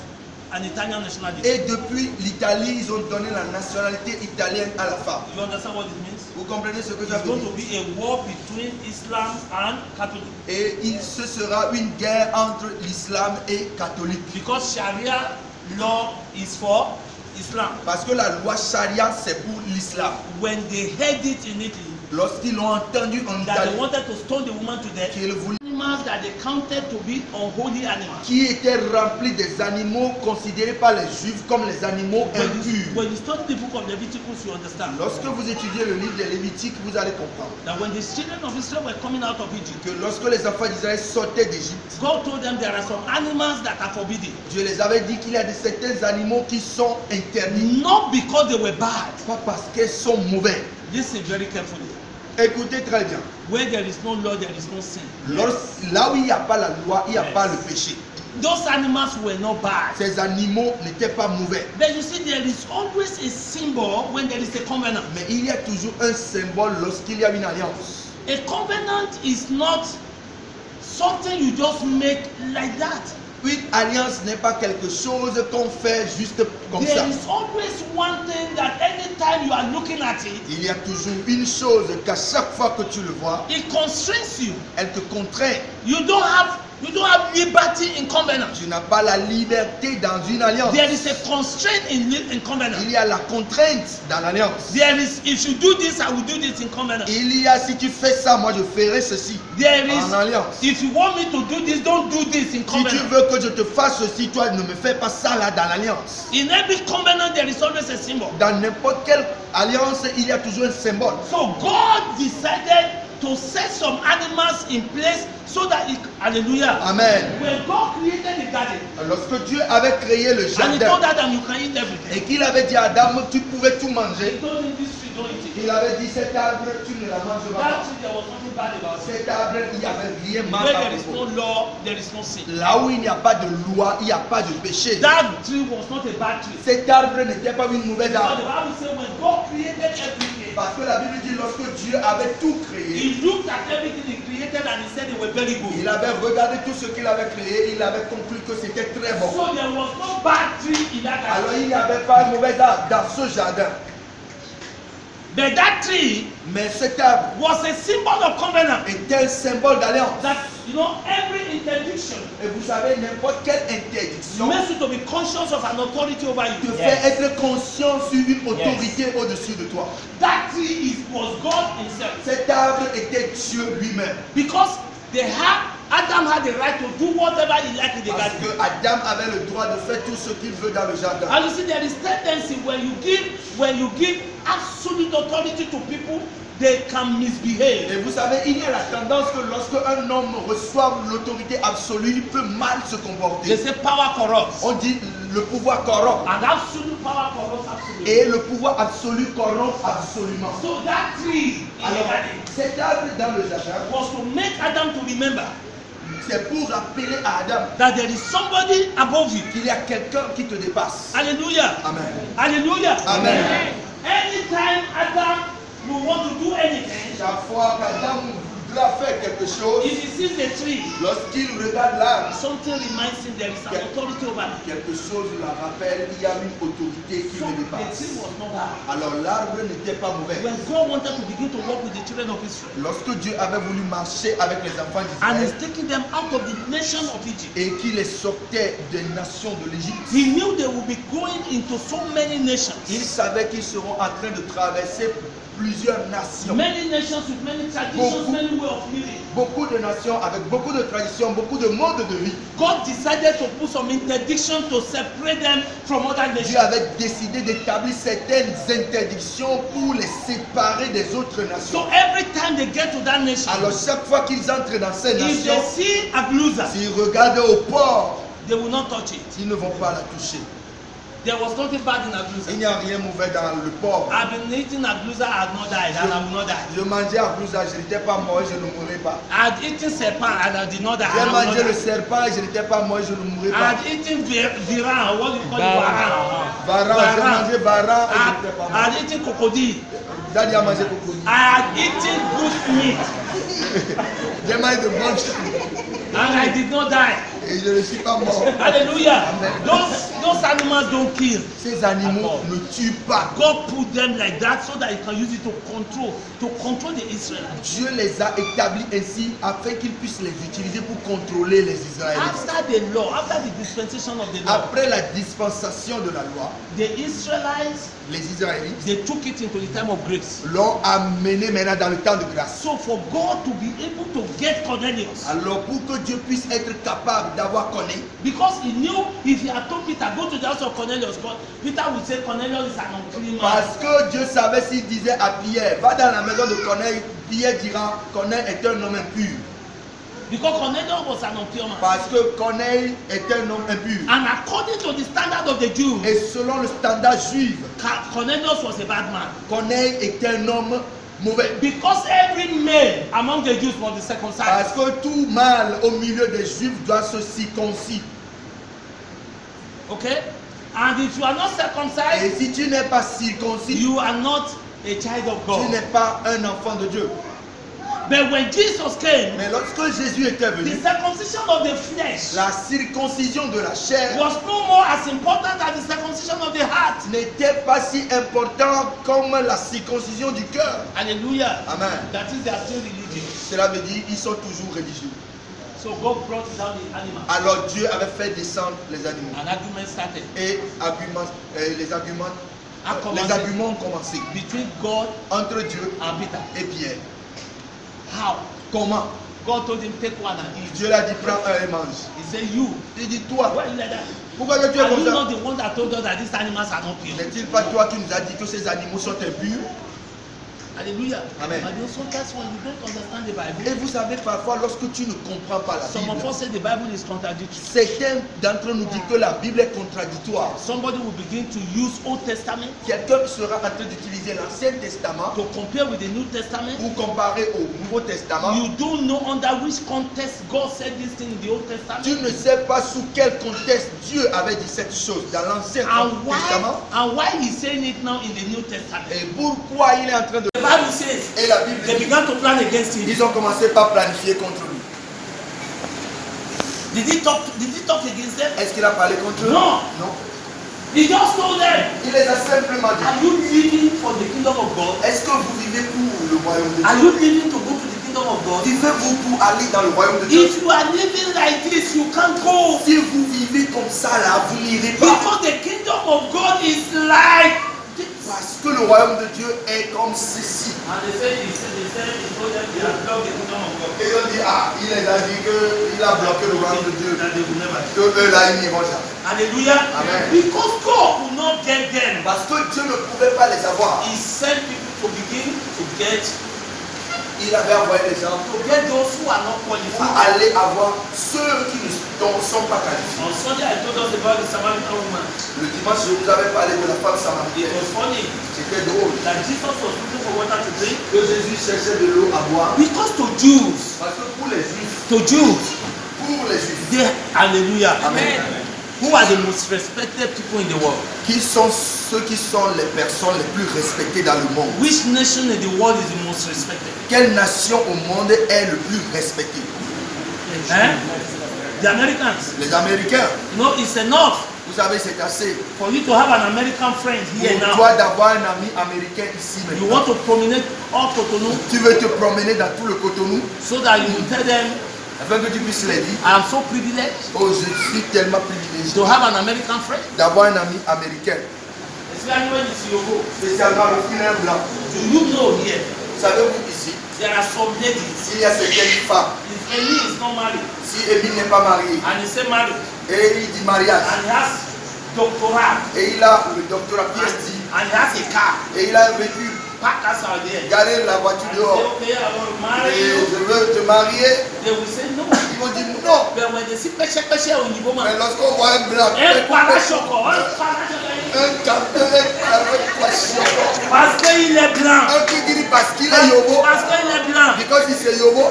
an Italian nationality. Et depuis l'Italie, ils ont donné la nationalité italienne à la femme. You understand what it means? Vous comprenez ce que ça It's veut going to dire? be a war between Islam and Catholic. Et ce sera une guerre entre l'islam et catholique. Because Sharia law is for Islam. Parce que la loi charia, c'est pour l'islam. When they heard it in Italy, Lorsqu'ils l'ont entendu en that they Italie, wanted to stone the woman to death, qu'ils voulaient, animals that they counted to be unholy animals. qui étaient remplis des animaux considérés par les juifs comme les animaux impurs. When you study the book of Leviticus, you understand Lorsque vous étudiez le livre des Lévitiques, vous allez comprendre that when the children of Israel were coming out of Egypt, que lorsque les enfants d'Israël sortaient d'Égypte, God told them there are some animals that are forbidden. Dieu les avait dit qu'il y a certains animaux qui sont interdits. Not because they were bad. Pas parce qu'ils sont mauvais. Listen very carefully. Écoutez très bien. Where there is no law, there is no sin. Là où il n'y a pas la loi, il n'y a pas le péché. Those animals were not bad. Ces animaux n'étaient pas mauvais. But you see, there is always a symbol when there is a covenant. Mais il y a toujours un symbole lorsqu'il y a une alliance. A covenant is not something you just make like that. Une alliance n'est pas quelque chose qu'on fait juste comme ça. There is always one thing that anytime you are looking at it, Il y a toujours une chose qu'à chaque fois que tu le vois, it constrains you. elle te contraint. You don't have liberty in covenant. Tu n'as pas la liberté dans une alliance. There is a constraint in covenant. Il y a la contrainte dans l'alliance. There is, if you do this, I will do this in covenant. Il y a, si tu fais ça, moi je ferai ceci There en is, alliance. if you want me to do this, don't do this in Si tu covenant. veux que je te fasse ceci, toi ne me fais pas ça là dans l'alliance. In every covenant, there is always a symbol. Dans n'importe quelle alliance, il y a toujours un symbole. So God decided to set some animals in place so that it, hallelujah. Amen. When God created the garden, Lorsque Dieu avait créé le and he told jardin Adam, you can eat everything. et qu'il avait dit à Adam, tu pouvais tout He manger, told him, this tree, don't eat it. il avait dit, cet arbre, tu ne la mangeras That pas. tree, there was nothing bad about it. Cet arbre, il n'y avait rien mal Where à there is no propos. law, there is no sin. Là où il n'y a pas de loi, il n'y a pas de péché. That tree was not a bad tree. Cet arbre n'était pas une mauvaise But the arbre. Bible says when God created everything, Parce que la Bible dit, lorsque Dieu avait tout créé, he looked at everything he created and he said they were very good. il avait regardé tout ce qu'il avait créé, il avait conclu que c'était très bon. So there was no bad tree in that Alors garden. il n'y avait pas de mauvais arbre dans ce jardin. But that tree Mais cet arbre was a symbol of covenant. était un symbole d'alliance. That, you know, every interdiction Et vous savez, n'importe quelle interdiction makes you to be conscious of an authority over te you. fait être conscient sur une autorité au-dessus de toi. That tree was God himself. Cet arbre était Dieu lui-même. Because Adam had the right to do whatever he liked in the Parce garden. que Adam avait le droit de faire tout ce qu'il veut dans le jardin. And you see, there is tendency when you give absolute authority to people, they can misbehave. Et vous savez, il y a la tendance que lorsque un homme reçoit l'autorité absolue, il peut mal se They comporter. say power corrupts. On dit le pouvoir corrompt. And absolute power corrupts absolutely. Et le pouvoir absolu corrompt absolument. So that tree in the Alors, garden cet arbre dans le jardin, was to make Adam to remember c'est pour rappeler à Adam that there is somebody above you. qu'il y a quelqu'un qui te dépasse. Hallelujah. Amen. Hallelujah. Amen. Anytime Adam will want to do anything, Chaque fois qu'Adam voudra faire quelque chose, if he sees a tree, lorsqu'il regarde l'arbre, something reminds him there is an authority over it. quelque chose la rappelle, il y a une autorité qui So le the dépasse. tree was not bad. Alors l'arbre n'était pas mauvais. When God wanted to begin to work with the children of Israel Lorsque Dieu avait voulu marcher avec les enfants and d'Israël is taking them out of the nation of Egypt, et qu'il les sortait des nations de l'Égypte, he knew they would be going into so many nations. il savait qu'ils seront en train de traverser plusieurs nations. Many nations with many traditions, many way of living. Beaucoup de nations avec beaucoup de traditions, beaucoup de modes de vie. God decided to put some interdiction to separate them from other Dieu nations. avait décidé d'établir certaines interdictions pour les séparer des autres nations. So every time they get to that nation, Alors chaque fois qu'ils entrent dans ces if they nations, see Agluza, s'ils regardent au port, they will not touch it. ils ne vont pas la toucher. There was nothing bad in Il Agluza. n'y a rien de mauvais dans le port. I've been eating Agluza, I have not died, and I will not die. Je mangeais à Blousa, je n'étais pas mort, je ne mourrais pas. I had eaten serpent, and I did not die, J'ai and I will mangé not le die. serpent et je n'étais pas mort, je ne mourrais I pas. had eaten viran, what do you call it? Varan, j'ai mangé varan et je I n'étais pas I mort. had eaten crocodile. Daddy a mangé crocodile. I had eaten goat meat, J'ai mangé de bonnes choses and I did not die. et je ne suis pas mort. Hallelujah. Amen. Those animals don't kill. Ces animaux ne tuent pas. God put them like that so that he can use it to control the Israelites. Dieu les a établis ainsi afin qu'ils puissent les utiliser pour contrôler les Israélites. After the law, after the dispensation of the law, Après la dispensation de la loi, the Israelites, les Israélites they took it into the time of grace. l'ont amené maintenant dans le temps de grâce. So for God to be able to get Cornelius, Alors pour que Dieu puisse être capable d'avoir connu, because he knew if he had told Peter, go to the house of Cornelius, God, Peter would say Cornelius is an unclean man. parce que Dieu savait s'il disait à Pierre, va dans la maison de Corneille, Pierre dira, Corneille est un homme impur. Because Cornelius was an unclean man. Parce que Corneille est un homme impur. And according to the standard of the Jews, Et selon le standard juif, Cornelius was a bad man. Corneille est un homme mauvais. Because every male among the Jews was circumcised. Parce que tout mâle au milieu des juifs doit se circoncire. Okay? And if you are not Et circumcised, si tu n'es pas circoncis, you are not a child of tu God. n'es pas un enfant de Dieu. But when Jesus came, Mais lorsque Jésus était the venu, circumcision of the flesh la circoncision de la chair was no more as important as the circumcision of the heart. n'était pas si important comme la circoncision du cœur. Hallelujah. Amen. That is, they are still religious. Cela veut dire qu'ils sont toujours religieux. So God brought down the animal. Alors Dieu avait fait descendre les animaux. An argument started Et les arguments ont commencé between God entre Dieu and Peter. et Pierre. How? Comment? God told him, take one and eat. Dieu l'a dit, prends un et mange. He said, you. Il dit, toi, Why you like that? pourquoi que tu es Are comme you ça? not the one that told us that these animals are not pure? N'est-il pas toi qui nous as dit que ces animaux sont impurs? Hallelujah. Amen. But sometimes when you don't understand the Et Bible, vous savez, parfois, lorsque tu ne comprends pas la some of Bible, us say the Bible is contradictory. certains d'entre nous disent que la Bible est contradictoire. Somebody will begin to use Old Testament Quelqu'un sera en train d'utiliser l'Ancien Testament to compare with the New Testament. pour comparer au Nouveau Testament. You don't know under which context God said this thing in the Old Testament. Tu ne sais pas sous quel contexte Dieu avait dit cette chose dans l'Ancien Testament. And why he's saying it now in the New Testament. Et pourquoi il est en train de... The Bible says Et la Bible they dit, began to plan against him. ils ont commencé par planifier contre lui. Did he talk against them? Est-ce qu'il a parlé contre eux? Non. Non. He just told them, Il les a simplement dit, are you living for the kingdom of God? est-ce que vous vivez pour le royaume de Are Dieu? you living to go to the kingdom of God? Vivez-vous pour aller dans le royaume de Dieu? If you are living like this, you can't go. Si vous vivez comme ça là, vous n'irez pas. Because the kingdom of God is like this. Parce que le royaume de Dieu est comme ceci. And they said he told them they have blocked the kingdom of God. Et ils ont dit, ah, il les a dit qu'il a bloqué le royaume de Dieu. That they will never do. Que eux là, ils n'iront jamais. Hallelujah. Amen. Because God will not get them. Parce que Dieu ne pouvait pas les avoir. He sent people to begin to get Il avait envoyé des gens those who are not pour qualified. aller avoir ceux qui ne sont pas qualifiés. On Sunday I told us about the Samaritan woman. Le dimanche, je vous avais parlé de la femme It samaritaine. was funny C'était drôle. that Jesus was looking for water to drink. Que Jésus cherchait de l'eau à boire. Because to Jews, Parce que pour les Juifs, hallelujah. Amen. Who are the most respected people in the world? Qui sont ceux qui sont les personnes les plus respectées dans le monde? Which nation in the world is the most respected? Quelle nation au monde est le plus respectée? The Americans. Les Américains. No, it's enough Vous savez, c'est assez. for you to have an American friend here Pour now. toi d'avoir un ami américain ici You maintenant. want to promenade all Cotonou Tu veux te promener dans tout le Cotonou so that you will tell them, afin que tu puisses les dire, I am so privileged oh, je suis tellement privilégié to have an American friend. d'avoir un ami américain. Especially when it's Yogo. Spécialement le filet blanc. Do you know here, Savez-vous ici, there are some ladies, il y a certaines femmes, if Amy is not married, si Émile n'est pas marié, and he say married, et il dit mariage, and he has doctorate, et il a le doctorat PhD, and he has a car, et il a un véhicule, park us out there. garer la voiture And dehors, say, okay, I want to marry et you. je veux te marier, They will say no. ils vont dire non. But when they see peche on the Mais woman, lorsqu'on voit un blanc, un campeur avec poisson, parce qu'il est blanc. un qui dit parce qu'il est yobo, Parce qu'il est blanc. because il est yobo,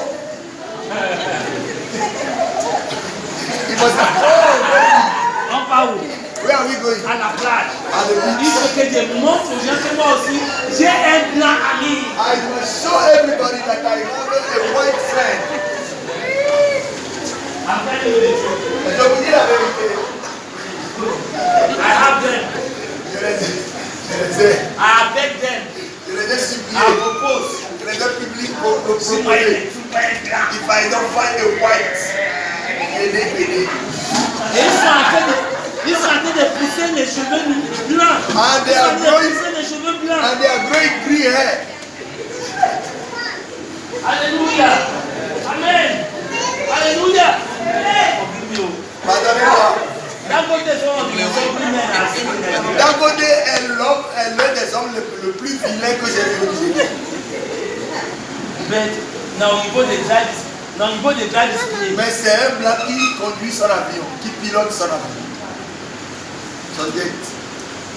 il va dire, oh, On va où? where are we going? À la plage. À the Il beach. faut que je montre aux gens que moi aussi, j'ai un blanc ami. I will show everybody that I have a white friend. I'm telling you the truth. Et je vous dis la vérité. I have them. Je les ai, I beg them. je les ai I suppliés. propose. Je les ai publiés pour me Si moi, proposer. il est blanc. If I don't find a white, Et ils sont en train de pousser les cheveux blancs. And they Ils sont are en train de growing- pousser les cheveux blancs. and they are growing green hair. Alléluia. Amen. Alléluia. Forgive me. Pardonnez-moi. Dangote is one of the most women I've seen in Nigeria. Dangote est l'un des hommes le plus vilain que j'ai vu au Nigeria. But now you go they drive this. Now you go they drive this plane. Mais c'est un blanc qui conduit son avion, qui pilote son avion. Son jet.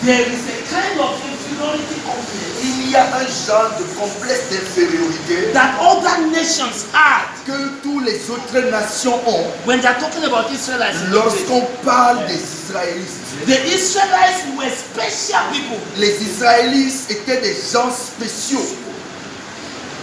There is a kind of inferiority complex Il y a un genre de complexe d'infériorité that other nations had que toutes les autres nations ont when they are talking about Israelites. lorsqu'on parle des Israélites. The Israelites were special people Les Israélites étaient des gens spéciaux.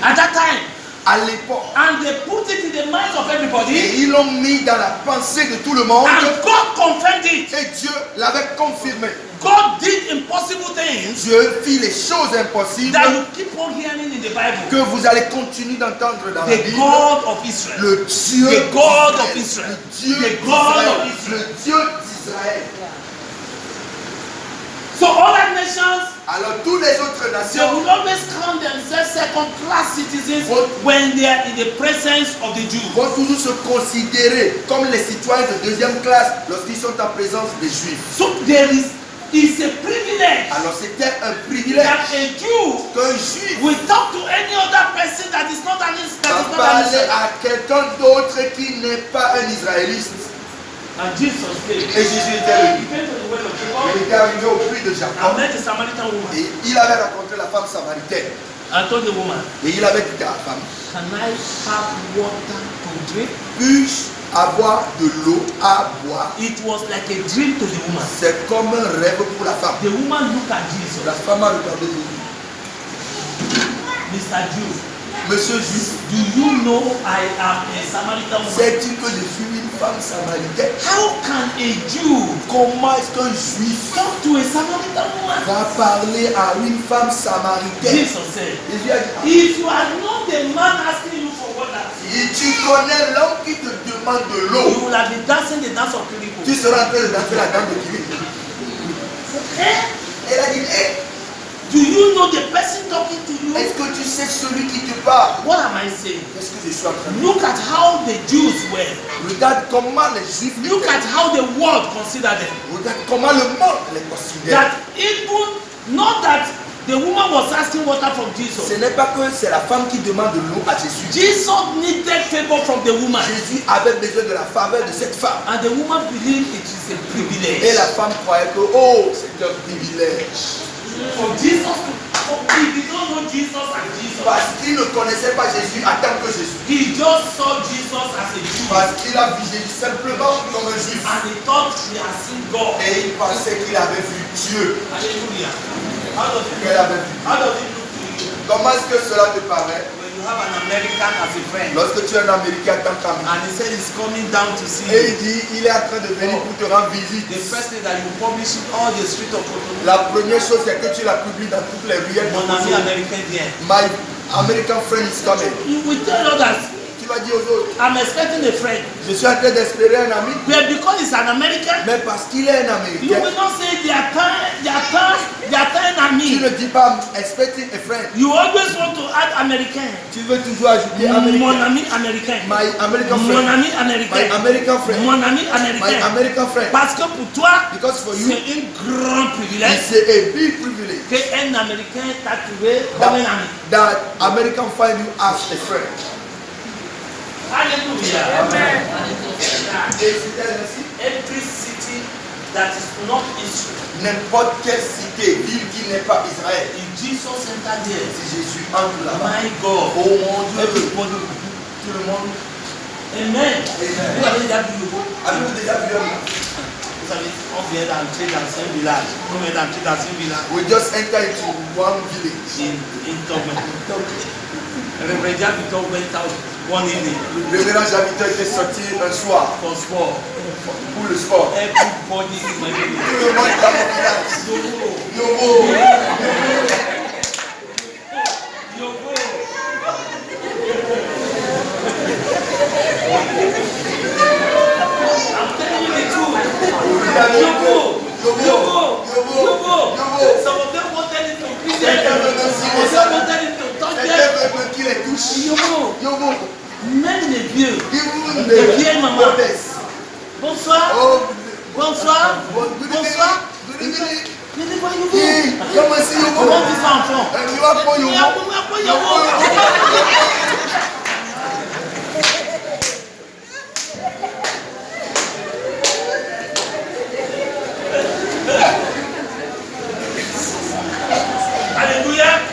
at that time. à l'époque. And they put it in the minds of Et everybody. ils l'ont mis dans la pensée de tout le monde. And God confirmed it. Et Dieu l'avait confirmé. God did impossible things Dieu fit les choses impossibles that you keep on hearing in the Bible. que vous allez continuer d'entendre dans la The Bible. God of Israel. Le Dieu The God d'Israël. of Israel. Le Dieu The God d'Israël. of Israel. Le Dieu d'Israël. So other nations, Alors toutes les autres they nations will always count themselves second-class citizens when they are in the presence of the Jews. vont toujours se considérer comme les citoyens de deuxième classe lorsqu'ils sont en présence des Juifs. So there is it's a privilege Alors c'était un privilège that a Jew qu'un Juif will talk to any other person that is not an va parler Israelite. à quelqu'un d'autre qui n'est pas un Israélite. And Jesus came. Et Jésus était He venu. came to the well of Il Jacob était arrivé au puits de and Jacob met the Samaritan woman. et il avait rencontré la femme samaritaine. And told the woman, Et il avait dit à la femme, can I have water to drink? puis-je avoir de l'eau à boire? It was like a dream to the woman. C'est comme un rêve pour la femme. The woman looked at Jesus. La femme a regardé Jésus. Mr. Jew, Monsieur Juif, do you know I am a Samaritan woman? sais-tu que je suis une femme samaritaine? How can a Jew Comment est-ce qu'un Juif talk to a Samaritan woman? va parler à une femme samaritaine? Jesus said, Jésus a dit, if you are not the man asking you for water, si tu connais l'homme qui te demande de you l'eau, will have been dancing the dance of Kirikou. tu seras en train de danser la danse de Kiri. Eh? Elle a dit, hey, Do you know the person talking to you? est-ce que tu sais celui qui te parle? What am I saying? Qu'est-ce que je suis en train de dire? Look at how the Jews were. Regarde comment les Juifs Look étaient. at how the world considered them. Regarde comment le monde les considère. That even, not that the woman was asking water from Jesus. Ce n'est pas que c'est la femme qui demande de l'eau à Jésus. Jesus needed favor from the woman. Jésus avait besoin de la faveur de cette femme. And the woman believed it is a privilege. Et la femme croyait que, oh, c'est un privilège. For Jesus, he did not know Jesus as Jesus. Parce qu'il ne connaissait pas Jésus en tant que Jésus. He just saw Jesus as a Jew. Parce qu'il a vu Jésus simplement comme un juif. And he thought he had seen God. Et il pensait qu'il avait vu Dieu. Hallelujah. How does it Qu'elle avait vu. How does it look to you Comment est-ce que cela te paraît when you have an American as a friend? lorsque tu es un Américain en tant qu'ami? And he said he's coming down to see Et il you. dit, il est en train de venir pour te rendre visite. The first thing that you publish in all the streets of Cotonou. La première chose, c'est que tu la publies dans toutes les ruelles de Mon ami Cotonou. américain vient. My American friend is coming. You will tell others, Tu vas dire aux autres, I'm expecting a friend. je suis en train d'espérer un ami. But because he's an American, Mais parce qu'il est un you Américain, will not say they are turning at tu me. ne dis pas expecting a friend. You always want to add American. Tu veux toujours ajouter Mon Américain. ami américain. My American Mon friend. ami My américain. American friend. Mon ami My américain. American friend. Parce que pour toi, Because for you, c'est un grand privilège it's a big privilege qu'un Américain t'a trouvé comme un ami. that American find you as a friend. Hallelujah. Amen. Et c'est ainsi. Every city that is not Israel, N'importe quelle cité, ville qui n'est pas Israël, if Jesus entered there, si Jésus entre là-bas, my God, oh mon Dieu, everybody will tout le monde. Amen. Vous avez déjà vu le mot? Avez-vous déjà vu un homme? Vous savez, on vient d'entrer dans un village. On vient d'entrer dans un village We just enter into one village. in Togben. Reverend Victor went out one evening Le ménage habitant était sorti un soir for sport. pour le sport. Everybody in my village. Tout le monde dans mon village. Yogo. Yobo. Yogo. I'm telling you the truth. Yogo. Yogo. Yogo. Some of them wanted it to Christian. Some wanted it to touch them. C'était même qui les touche. Yogo. Yobo. Même les vieux. Even Les vieilles mamans. modestes. Bonsoir. Oh, Bonsoir. good Bonsoir. evening. Good evening. Venez voir Yogo. Hey, comment c'est Yobo? Comment tu fais enfant? You are for Yobo. Hallelujah.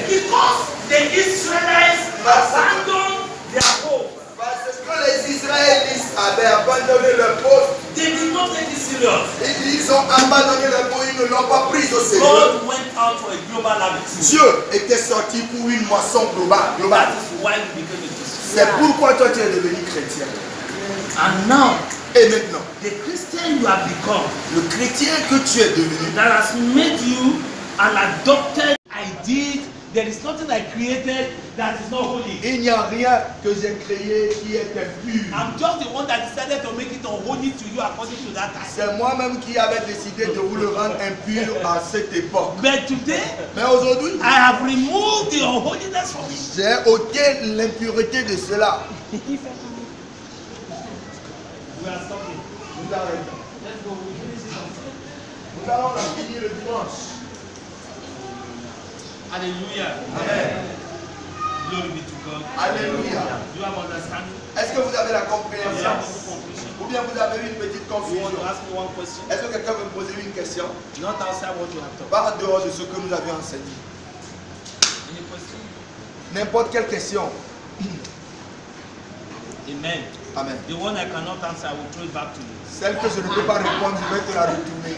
Because the Israelites abandoned their hope. Parce que les Israélites avaient abandonné leur poste. They did not take it serious. Ils ont abandonné leur poste, ils ne l'ont pas pris au sérieux. God went out for a global harvest. Dieu était sorti pour une moisson globale. That is why you became a Christian. C'est pourquoi toi tu es devenu chrétien. And now, Et maintenant, the Christian you have become, le chrétien que tu es devenu, that has made you an adopted. I did. There is nothing I created that is not holy. il n'y a rien que j'ai créé qui est impur. I'm just the one that decided to make it unholy to you according to that time. C'est moi-même qui avais décidé de vous le rendre impur à cette époque. But today, Mais aujourd'hui, I have removed the unholiness from it. j'ai ôté l'impureté de cela. We are stopping. Nous arrêtons. Let's go. We finish it on Sunday. Nous allons la finir le dimanche. Hallelujah. Amen. Glory be to God. Alléluia. You have understanding? Est-ce que vous avez la You compréhension? have the confusion? Ou bien vous avez une petite You want confusion? to ask me one question? Est-ce que quelqu'un veut me poser une question? Not outside what you have taught. Pas en dehors de ce que nous avions enseigné. Any question? N'importe quelle question. Amen. Amen. The one I cannot answer, I will throw it back to you. Celle que je ne peux pas répondre, je vais te la retourner.